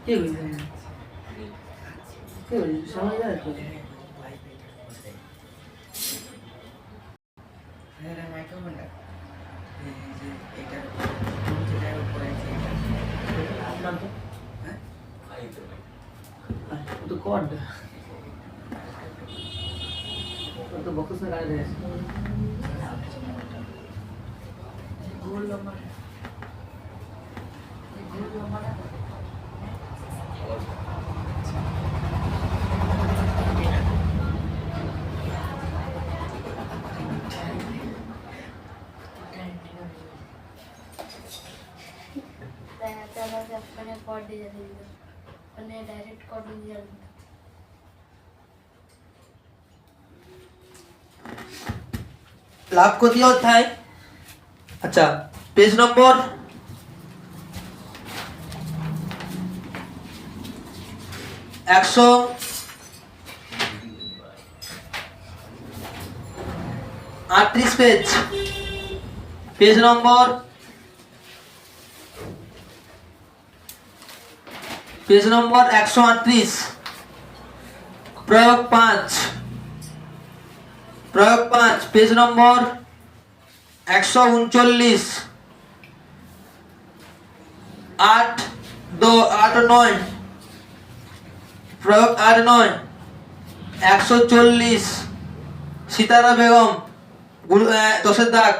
কে বলছে কে বলছে সময় যায় তো তো কড তো বক্স में गाड़ी दे गोल लंबा अपने कॉर्ड दे जाते हैं अपने डायरेक्ट कॉर्ड दे जाते हैं লাভ ক্ষতি অধ্যায়। আচ্ছা পেজ নম্বর 138 পেজ নম্বর पेज नंबर 138 प्रयोग 5 पेज नंबर 139 8 2 8 9 प्रयोग 8 9 140 সিতারা বেগম 10 দাগ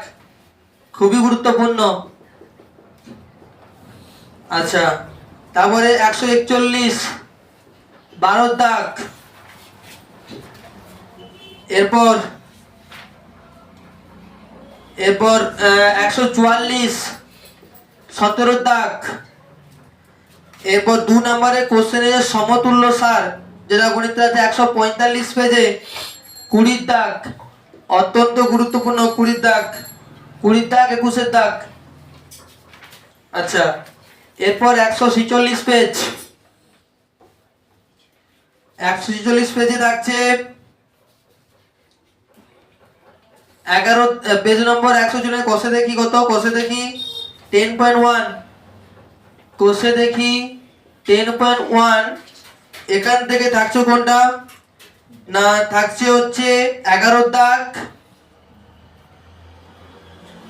খুবই গুরুত্বপূর্ণ। আচ্ছা তারপরে 141 12 দাগ এরপর 144 17 দাগ এরপর 2 নম্বরে কোশ্চেনের সমতুল্য সার যেটা গণিত আছে 145 পেজে 20 দাগ অত্যন্ত গুরুত্বপূর্ণ 20 দাগ 21 দাগ। আচ্ছা এরপর 146 পেজ 146 পেজে থাকছে 11 পেজ নম্বর 100 কষে দেখি কত কষে দেখি 10.1 কষে দেখি 10.1 এখান থেকে থাকছে কোনটা না থাকছে হচ্ছে 11 দাগ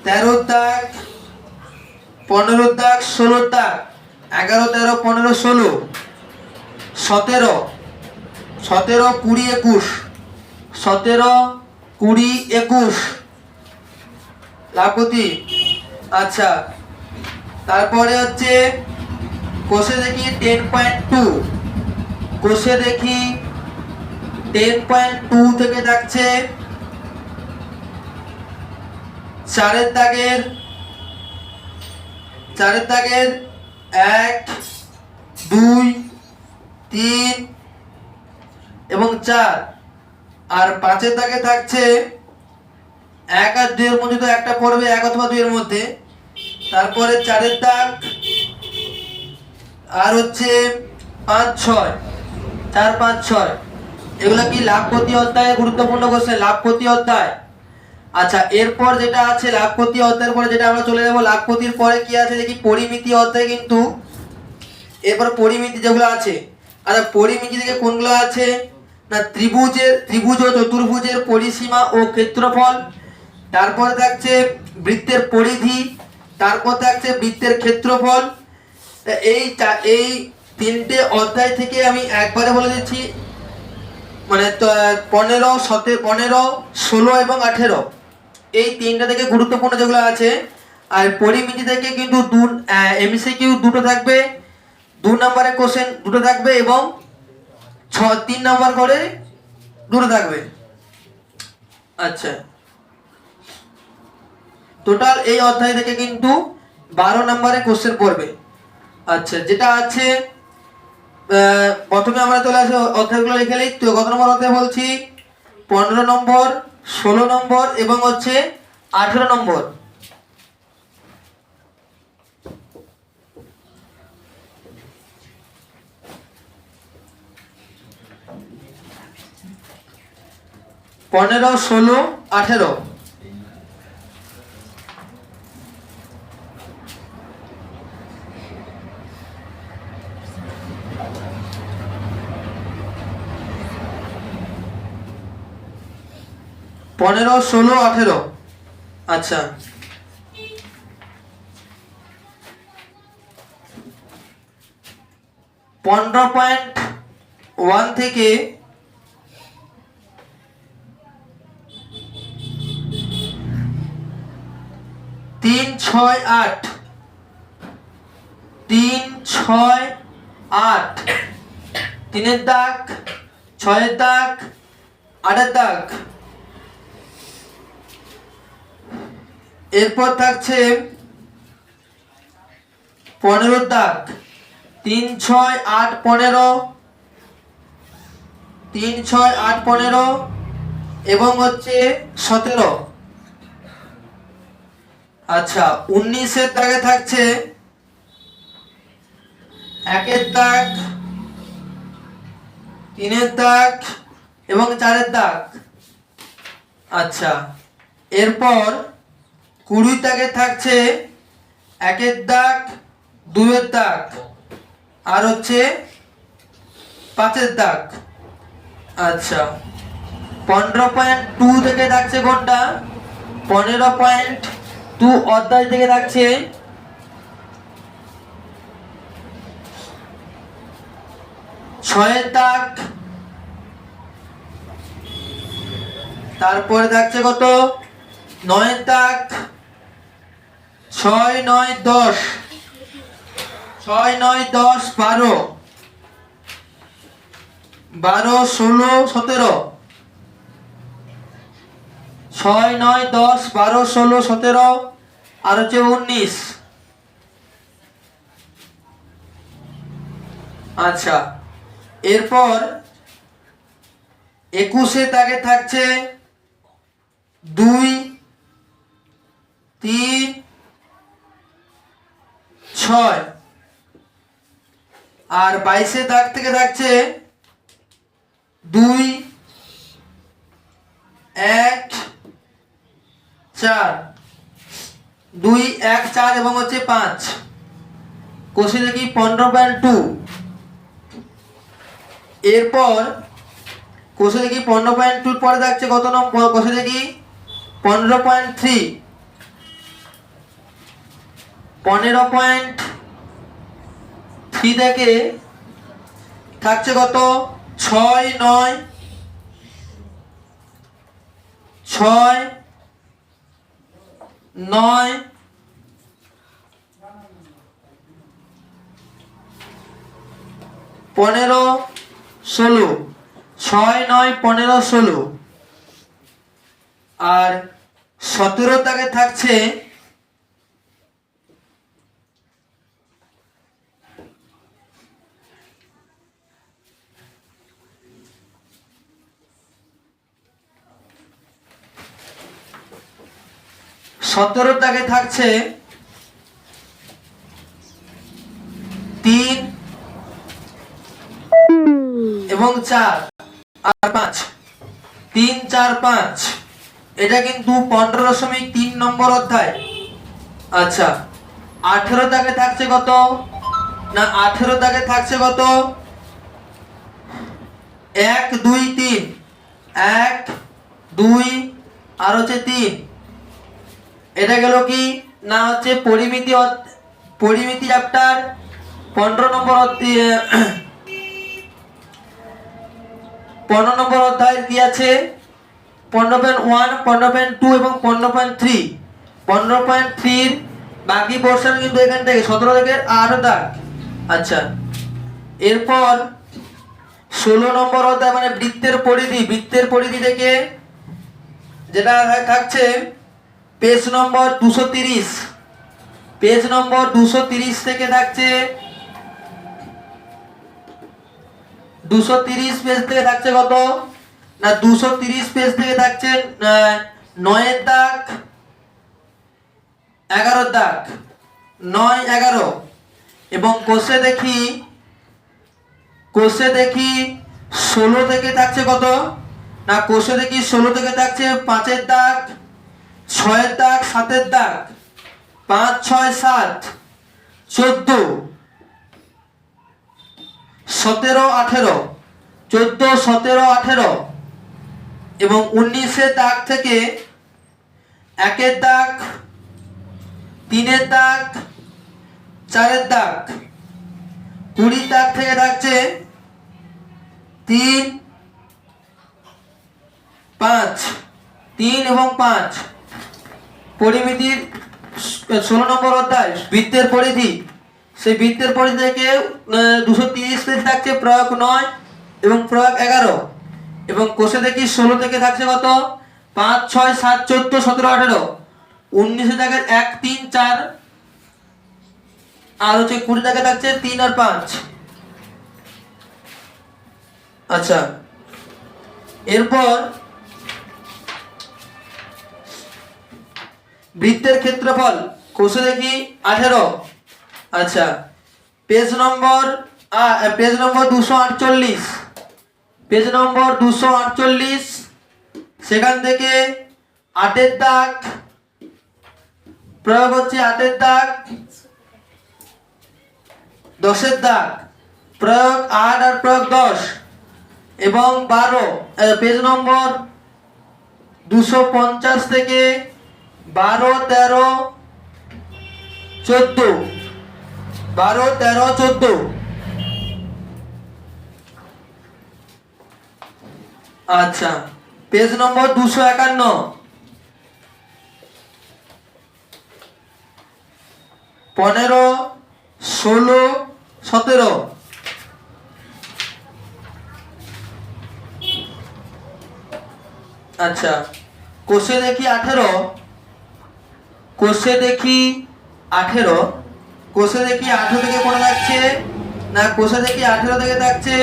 13 দাগ 15 দাগ 16 দাগ 11 13 15 16 17 17 20 21 17 20 21 লাভপতি। আচ্ছা তারপরে হচ্ছে কোষে দেখি 10.2 কোষে দেখি 10.2 থেকে থাকছে 4 দাগের 1 2 3 এবং 4 আর 5 দাগে থাকছে 1 আর 2 এর মধ্যে তো একটা পড়বে 1 অথবা 2 এর মধ্যে তারপরে 4 দাগ আর হচ্ছে 5 6 4 5 6 এগুলা কি লাভ ক্ষতি অধ্যায়ে গুরুত্বপূর্ণ কোশ্চেন লাভ ক্ষতি অধ্যায়। আচ্ছা এরপর যেটা আছে লাভ ক্ষতি অধ্যায়ের পরে যেটা আমরা চলে যাব লাভ ক্ষতির পরে কি আছে দেখি পরিমিতি অধ্যায় কিন্তু এরপর পরিমিতি যেগুলো আছে আর পরিমিতি থেকে কোনগুলো আছে না ত্রিভুজ ও চতুর্ভুজের পরিসীমা ও ক্ষেত্রফল তারপরে থাকছে বৃত্তের পরিধি তারপর থাকছে বৃত্তের ক্ষেত্রফল। এই তিনটে অধ্যায় থেকে আমি একবারে বলে দিচ্ছি মানে 15 17 15 16 এবং 18 এই তিনটা থেকে গুরুত্বপূর্ণ যেগুলো আছে আর পরিমিতি থেকে কিন্তু এমসিকিউ দুটো থাকবে 2 নম্বরের কোশ্চেন দুটো থাকবে এবং 3 নম্বর করে দূরে থাকবে। আচ্ছা, টোটাল এই অধ্যায় থেকে কিন্তু 12 নম্বরে কোশ্চেন পড়বে। আচ্ছা, যেটা আছে প্রথমে আমরা চলে আসি অধ্যায়গুলো লিখে নিই। তো কত নম্বর অধ্যায় বলছি? 15 নম্বর, 16 নম্বর এবং হচ্ছে 18 নম্বর। পনেরো, 16, 18। পনেরো, 16, 18। আচ্ছা, (15.1) থেকে 3, 6, 8, 3, 6, 8, 3-এর দাগ, 6-এর দাগ, 8-এর দাগ। এরপর থাকছে 15-এর দাগ, 3, 6, 8, 15, 3, 6, 8, 15 এবং হচ্ছে 17। আচ্ছা, 19-এর দাগে থাকছে 1-এর দাগ, 3-এর দাগ এবং 4-এর দাগ। আচ্ছা, এরপর 20 দাগে থাকছে 1-এর দাগ, 2-এর দাগ আর হচ্ছে 5-এর দাগ। আচ্ছা, 15.2 থেকে থাকছে কোনটা? 15.2 অধ্যায় থেকে থাকছে 6-এর দাগ, তারপরে থাকছে কত? 9-এর দাগ, 6, 9, 10, 6, 9, 10, 12, 12, 16, 17, 6, 9, 10, 12, 16, 17 আর হচ্ছে 19। আচ্ছা, এরপর 21-এর দাগে থাকছে 2, 3, 6 আর 22-এর দাগ থেকে থাকছে 2, 1, 4, 2, 1, 4 এবং হচ্ছে 5। কোষে দেখি 15.2। এরপর কোষে দেখি 15.2 পরে থাকছে কত নম্বর? কোষে দেখি 15.3, 15.3 থেকে থাকছে কত? 6, 9, 6, 9, 15, 16, 6, 9, 15, 16 আর 17 দাগে থাকছে 17 দাগে থাকছে 3 এবং 4 আর 5, 3, 4, 5। এটা কিন্তু 15.3 নম্বর অধ্যায়। আচ্ছা, 18 দাগে থাকছে কত? না, 18 দাগে থাকছে কত? 1, 2, 3, 1, 2 আর হচ্ছে 3। এটা গেল কি না হচ্ছে পরিমিতি চ্যাপ্টার 15 নম্বর 15 নম্বর অধ্যায় কি আছে? 15.1, 15.2 এবং 15.3। 15.3 বাকি পোরশন কিন্তু এখান থেকে 17 থেকে 8 দাগ। আচ্ছা, এরপর 16 নম্বর অধ্যায় মানে বৃত্তের পরিধি থেকে যেটা থাকছে পেজ নম্বর 230, পেজ নম্বর 230 থেকে থাকছে 230 পেজ থেকে থাকছে কত না 230 পেজ থেকে থাকছে 9 দাগ 11 দাগ 9 11 এবং কোষে দেখি 16 থেকে থাকছে কত না কোষে দেখি 16 থেকে থাকছে 5 দাগ 6 দাগ 7 দাগ 5 6 7 14 17 18 14 17 18 এবং 19 দাগ থেকে 1 দাগ 3 দাগ 4 দাগ 20 দাগ থেকে থাকছে 3 5 3 এবং 5 পরিমিতির 16 নম্বর অধ্যায় বৃত্তের পরিধি সেই বৃত্তের পরিধি থেকে 230 পেজ থাকছে প্রয়োগ 9 এবং প্রয়োগ 11 এবং কোষে দেখি 16 থেকে থাকছে কত 5 6 7 14 17 18 19 দাগের 1 3 4 আর হচ্ছে 20 দাগে থাকছে 3 আর 5। আচ্ছা এরপর বৃত্তের ক্ষেত্রফল কোষে দেখি 18। আচ্ছা পেজ নম্বর 248, পেজ নম্বর 248 সেখান থেকে 8 দাগ প্রয়োগ হচ্ছে 8 দাগ 10 দাগ প্রয়োগ 8 আর প্রয়োগ 10 এবং 12 পেজ নম্বর 250 থেকে 12 13 14 12 13 14। আচ্ছা পেজ নম্বর 251 15 16 17। আচ্ছা কোষে দেখি 18, কোষে দেখি 18 থেকে কোন থাকছে না কোষে দেখি 18 থেকে থাকছে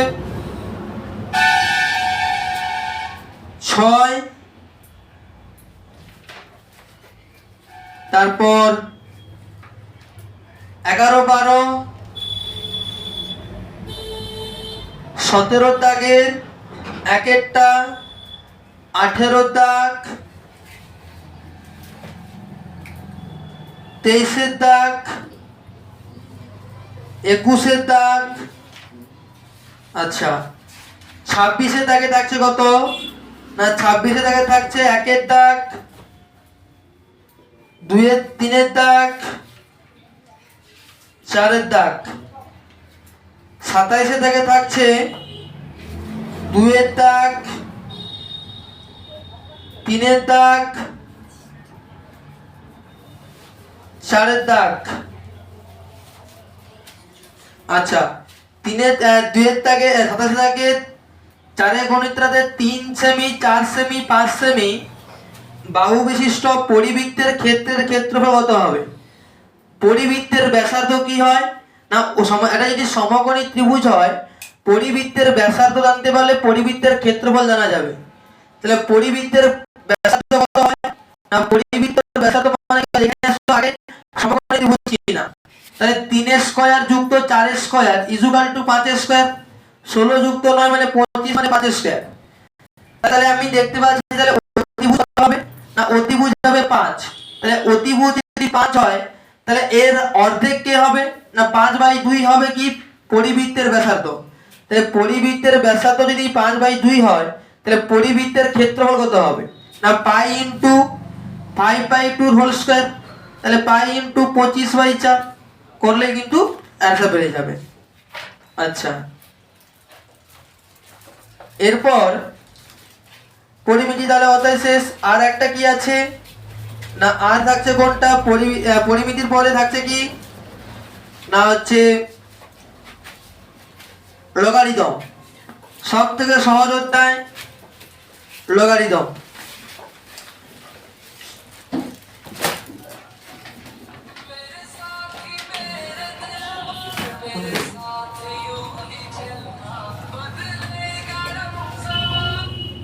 6 তারপর 11 12 17 দাগের 1টা 18 দাগ 23 দাগ 21 দাগ। আচ্ছা 26 দাগে থাকছে কত না 26 দাগে থাকছে 1 দাগ 2 3 দাগ 4 দাগ। 27 দাগে থাকছে 2 দাগ 3 দাগ 4 দাগ। আচ্ছা 2 দাগে 27 দাগে 4 গণিতরাতে 3 সেমি 4 সেমি 5 সেমি বাহু বিশিষ্ট পরিবৃত্তের ক্ষেত্রফল কত হবে? পরিবৃত্তের ব্যাসার্ধ কি হয় না এটা যদি সমকোণী ত্রিভুজ হয় পরিবৃত্তের ব্যাসার্ধ জানতে পারলে পরিবৃত্তের ক্ষেত্রফল জানা যাবে। তাহলে পরিবৃত্তের ব্যাসার্ধ কত হয় না পরিবৃত্তের ব্যাসার্ধ মানে এখানে আসলে আগে সমকোণী ত্রিভুজ কিনা তাহলে 3 স্কয়ার যুক্ত 4 স্কয়ার ইকুয়াল টু 5 স্কয়ার 16 যুক্ত 9 মানে 25 মানে 5 স্কয়ার। তাহলে আমি দেখতে পাচ্ছি তাহলে অতিভুজ হবে না অতিভুজ হবে 5। তাহলে অতিভুজ যদি 5 হয় তাহলে এর অর্ধেক কে হবে না 5/2 হবে কি পরিবৃত্তের ব্যাসার্ধ। তাহলে পরিবৃত্তের ব্যাসার্ধ যদি 5/2 হয় তাহলে পরিবৃত্তের ক্ষেত্রফল কত হবে না পাই ইনটু 5/2 হোল স্কয়ার। তাহলে পাই ইনটু 25/4 করলে কিন্তু অ্যান্সার বেরিয়ে যাবে। আচ্ছা এরপর পরিমিতি তাহলে অধ্যায় শেষ। আর একটা কি আছে না আর থাকছে কোনটা পরিমিতির পরে থাকছে কি না হচ্ছে লগারিদম। সব থেকে সহজ অধ্যায় লগারিদম।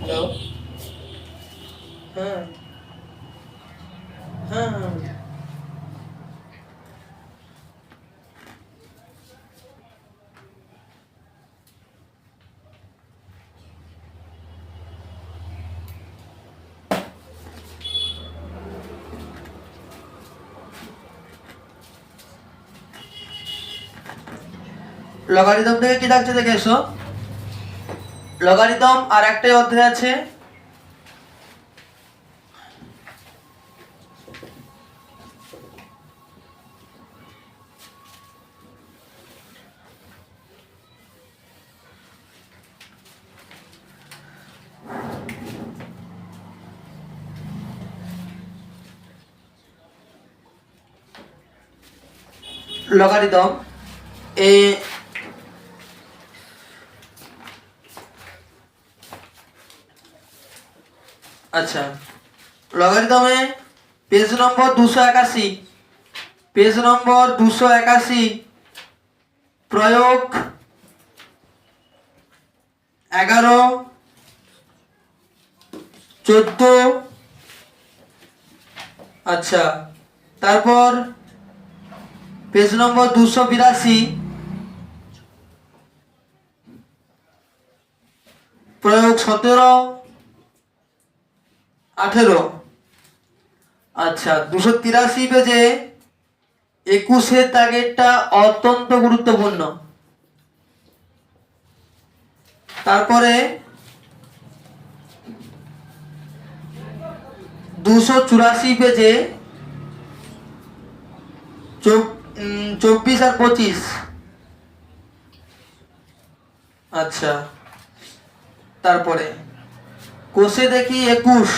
হ্যালো, হ্যাঁ হ্যাঁ হ্যাঁ, লগারিদম থেকে কি থাকছে দেখে এসো। লগারিদম আর একটাই অধ্যায় আছে, লগারিদম। এই আচ্ছা, লগারিদমে পেজ নম্বর 281, পেজ নম্বর 281, প্রয়োগ 11, 14। আচ্ছা, তারপর পেজ নম্বর 282, প্রয়োগ 17, 18। আচ্ছা, 283 পেজে 21 দাগেরটা অত্যন্ত গুরুত্বপূর্ণ। তারপরে 284 পেজে 24 আর 25। আচ্ছা, তারপরে কোষে দেখি 21,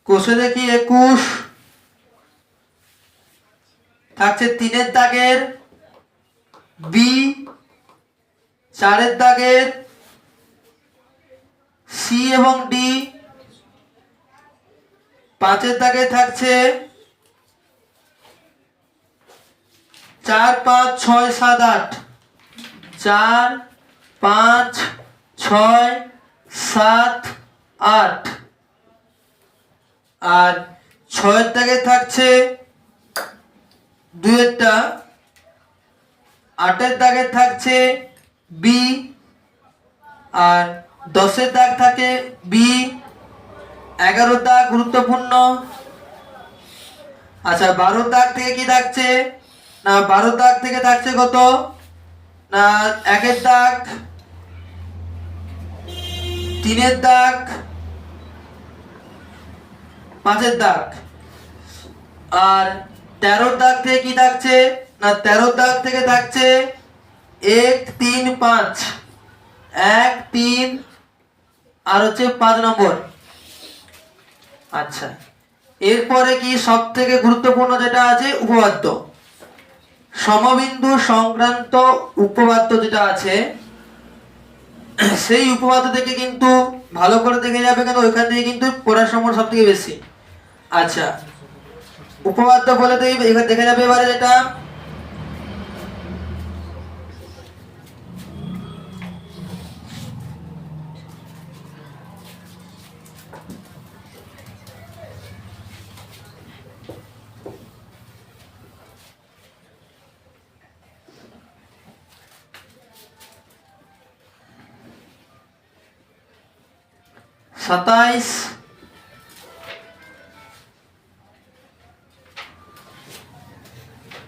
কোষে দেখি 21 থাকছে 3 দাগের বি, 4 দাগের সি এবং ডি, 5 দাগে থাকছে 4, 5, 6, 7, 8, 4, 5, 6, 7, 8। আর 6 দাগে থাকছে 2টা, 8 দাগে থাকছে বি, আর 10 দাগ থাকে বি, 11 দাগ গুরুত্বপূর্ণ। আচ্ছা, 12 দাগ থেকে কি থাকছে না, 12 দাগ থেকে থাকছে কত না, 1 দাগ, 3 দাগ, 5 দাগ। আর 13 দাগ থেকে কি থাকছে না, 13 দাগ থেকে থাকছে 1, 3, 5, 1, 3 আর হচ্ছে 5 নম্বর। আচ্ছা, এরপরে কি সব থেকে গুরুত্বপূর্ণ যেটা আছে উপপাদ্য, সমবিন্দু সংক্রান্ত উপপাদ্য যেটা আছে, সেই উপপাদ্য থেকে কিন্তু ভালো করে দেখে যাবে, কেন ওইখান থেকে কিন্তু পড়ার সময় সব থেকে বেশি। আচ্ছা, উপপাদ্য বলে তো এবার দেখে যাবে এবারে যেটা সাতাইশ,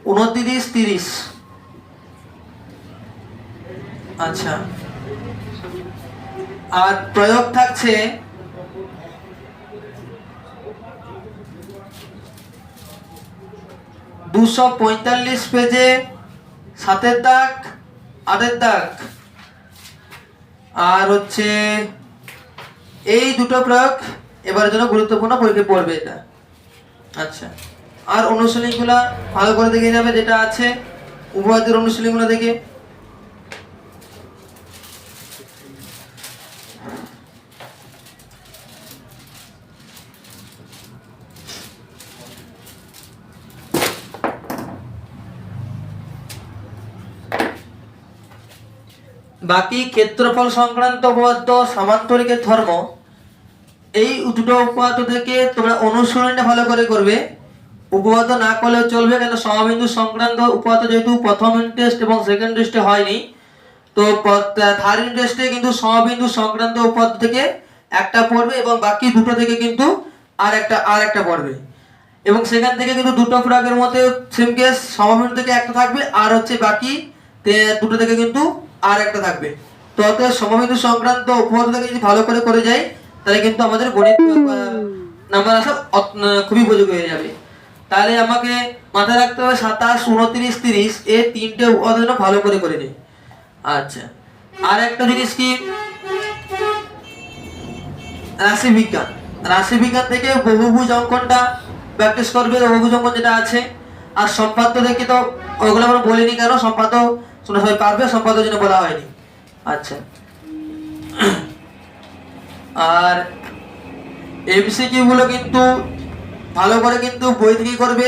29, 30। আচ্ছা, আর প্রয়োগ থাকছে 245 পেজে 7 দাগ, 8 দাগ। আর হচ্ছে এই দুটো প্রয়োগ এবারের জন্য গুরুত্বপূর্ণ, পরীক্ষায় পড়বে এটা। আচ্ছা, আর অনুশীলনীগুলো ভালো করে দেখে যাবে, যেটা আছে উপপাদ্যের অনুশীলনীগুলো দেখে। বাকি ক্ষেত্রফল সংক্রান্ত উপপাদ্য, সামান্তরিকের ধর্ম, এই দুটো উপপাদ্য থেকে তোমরা অনুশীলনটা ভালো করে করবে। উপপাদ্য না করলেও চলবে, কেন সমবিন্দু সংক্রান্ত উপপাদ্য যেহেতু প্রথম ইন্টারেস্ট এবং সেকেন্ড ইন্টারেস্টে হয়নি, তো থার্ড ইন্টারেস্টে কিন্তু সমবিন্দু সংক্রান্ত উপপাদ্য থেকে একটা পড়বে এবং বাকি দুটো থেকে কিন্তু আর একটা পড়বে। এবং সেখান থেকে কিন্তু দুটো প্রয়োগের মধ্যে সেম কেস, সমবিন্দু থেকে একটা থাকবে আর হচ্ছে বাকি দুটো থেকে কিন্তু আর একটা থাকবে। তো অতএব সমবিন্দু সংক্রান্ত উপপাদ্য থেকে যদি ভালো করে করে যাই তাহলে কিন্তু আমাদের গণিত নাম্বার আসা খুবই উপযোগী হয়ে যাবে। তাহলে আমাকে মাথায় রাখতে হবে 27, 29, 30 এই তিনটে উপাদান ভালো করে করে নিই। আচ্ছা, আর একটা জিনিস কি, রাশিবিজ্ঞান থেকে বহুভুজ অঙ্কনটা প্র্যাকটিস করবে। বহুভুজ অঙ্কন যেটা আছে, আর সম্পাদ্য থেকে তো ওইগুলো আমরা বলিনি, কেন সম্পাদ্য তোমরা সবাই পারবে, সম্পাদ্য জন্য বলা হয়নি। আচ্ছা, আর এমসিকিউ গুলো কিন্তু ভালো করে কিন্তু বই থেকে করবে,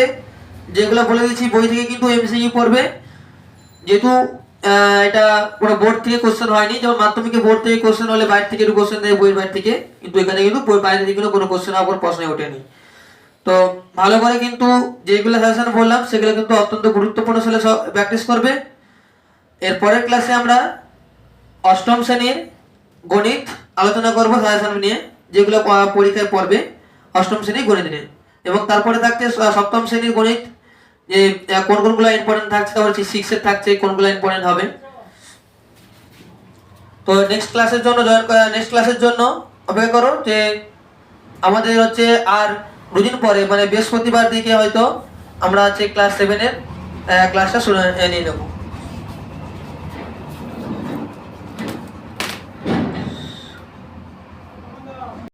যেগুলো বলে দিচ্ছি বই থেকে কিন্তু এমসিকিউ পড়বে। যেহেতু এটা পুরো বোর্ড থেকে কোশ্চেন হয়নি, যেমন মাধ্যমিকে বোর্ড থেকে কোশ্চেন হলে বাইরে থেকে একটু কোশ্চেন দেয়, বইয়ের বাইরে থেকে, কিন্তু এখানে কিন্তু বই বাইরে থেকে কোনো কোশ্চেন হওয়ার পর প্রশ্নই ওঠেনি। তো ভালো করে কিন্তু যেগুলো সাজেশন বললাম সেগুলো কিন্তু অত্যন্ত গুরুত্বপূর্ণ ছেলে সব প্র্যাকটিস করবে। এর পরের ক্লাসে আমরা অষ্টম শ্রেণীর গণিত আলোচনা করব সাজেশন নিয়ে, যেগুলো পরীক্ষায় পড়বে অষ্টম শ্রেণীর গণিত নিয়ে। এবং তারপরে থাকছে সপ্তম শ্রেণীর গণিত, যে কোনগুলো ইম্পর্টেন্ট থাকছে, তারপর 6 এর থাকছে কোনগুলো ইম্পর্টেন্ট হবে। তো নেক্সট ক্লাসের জন্য অপেক্ষা করো, যে আমাদের হচ্ছে আর দুদিন পরে মানে বৃহস্পতিবার দিকে হয়তো আমরা হচ্ছে ক্লাস 7 এর ক্লাসটা নিয়ে নেবো।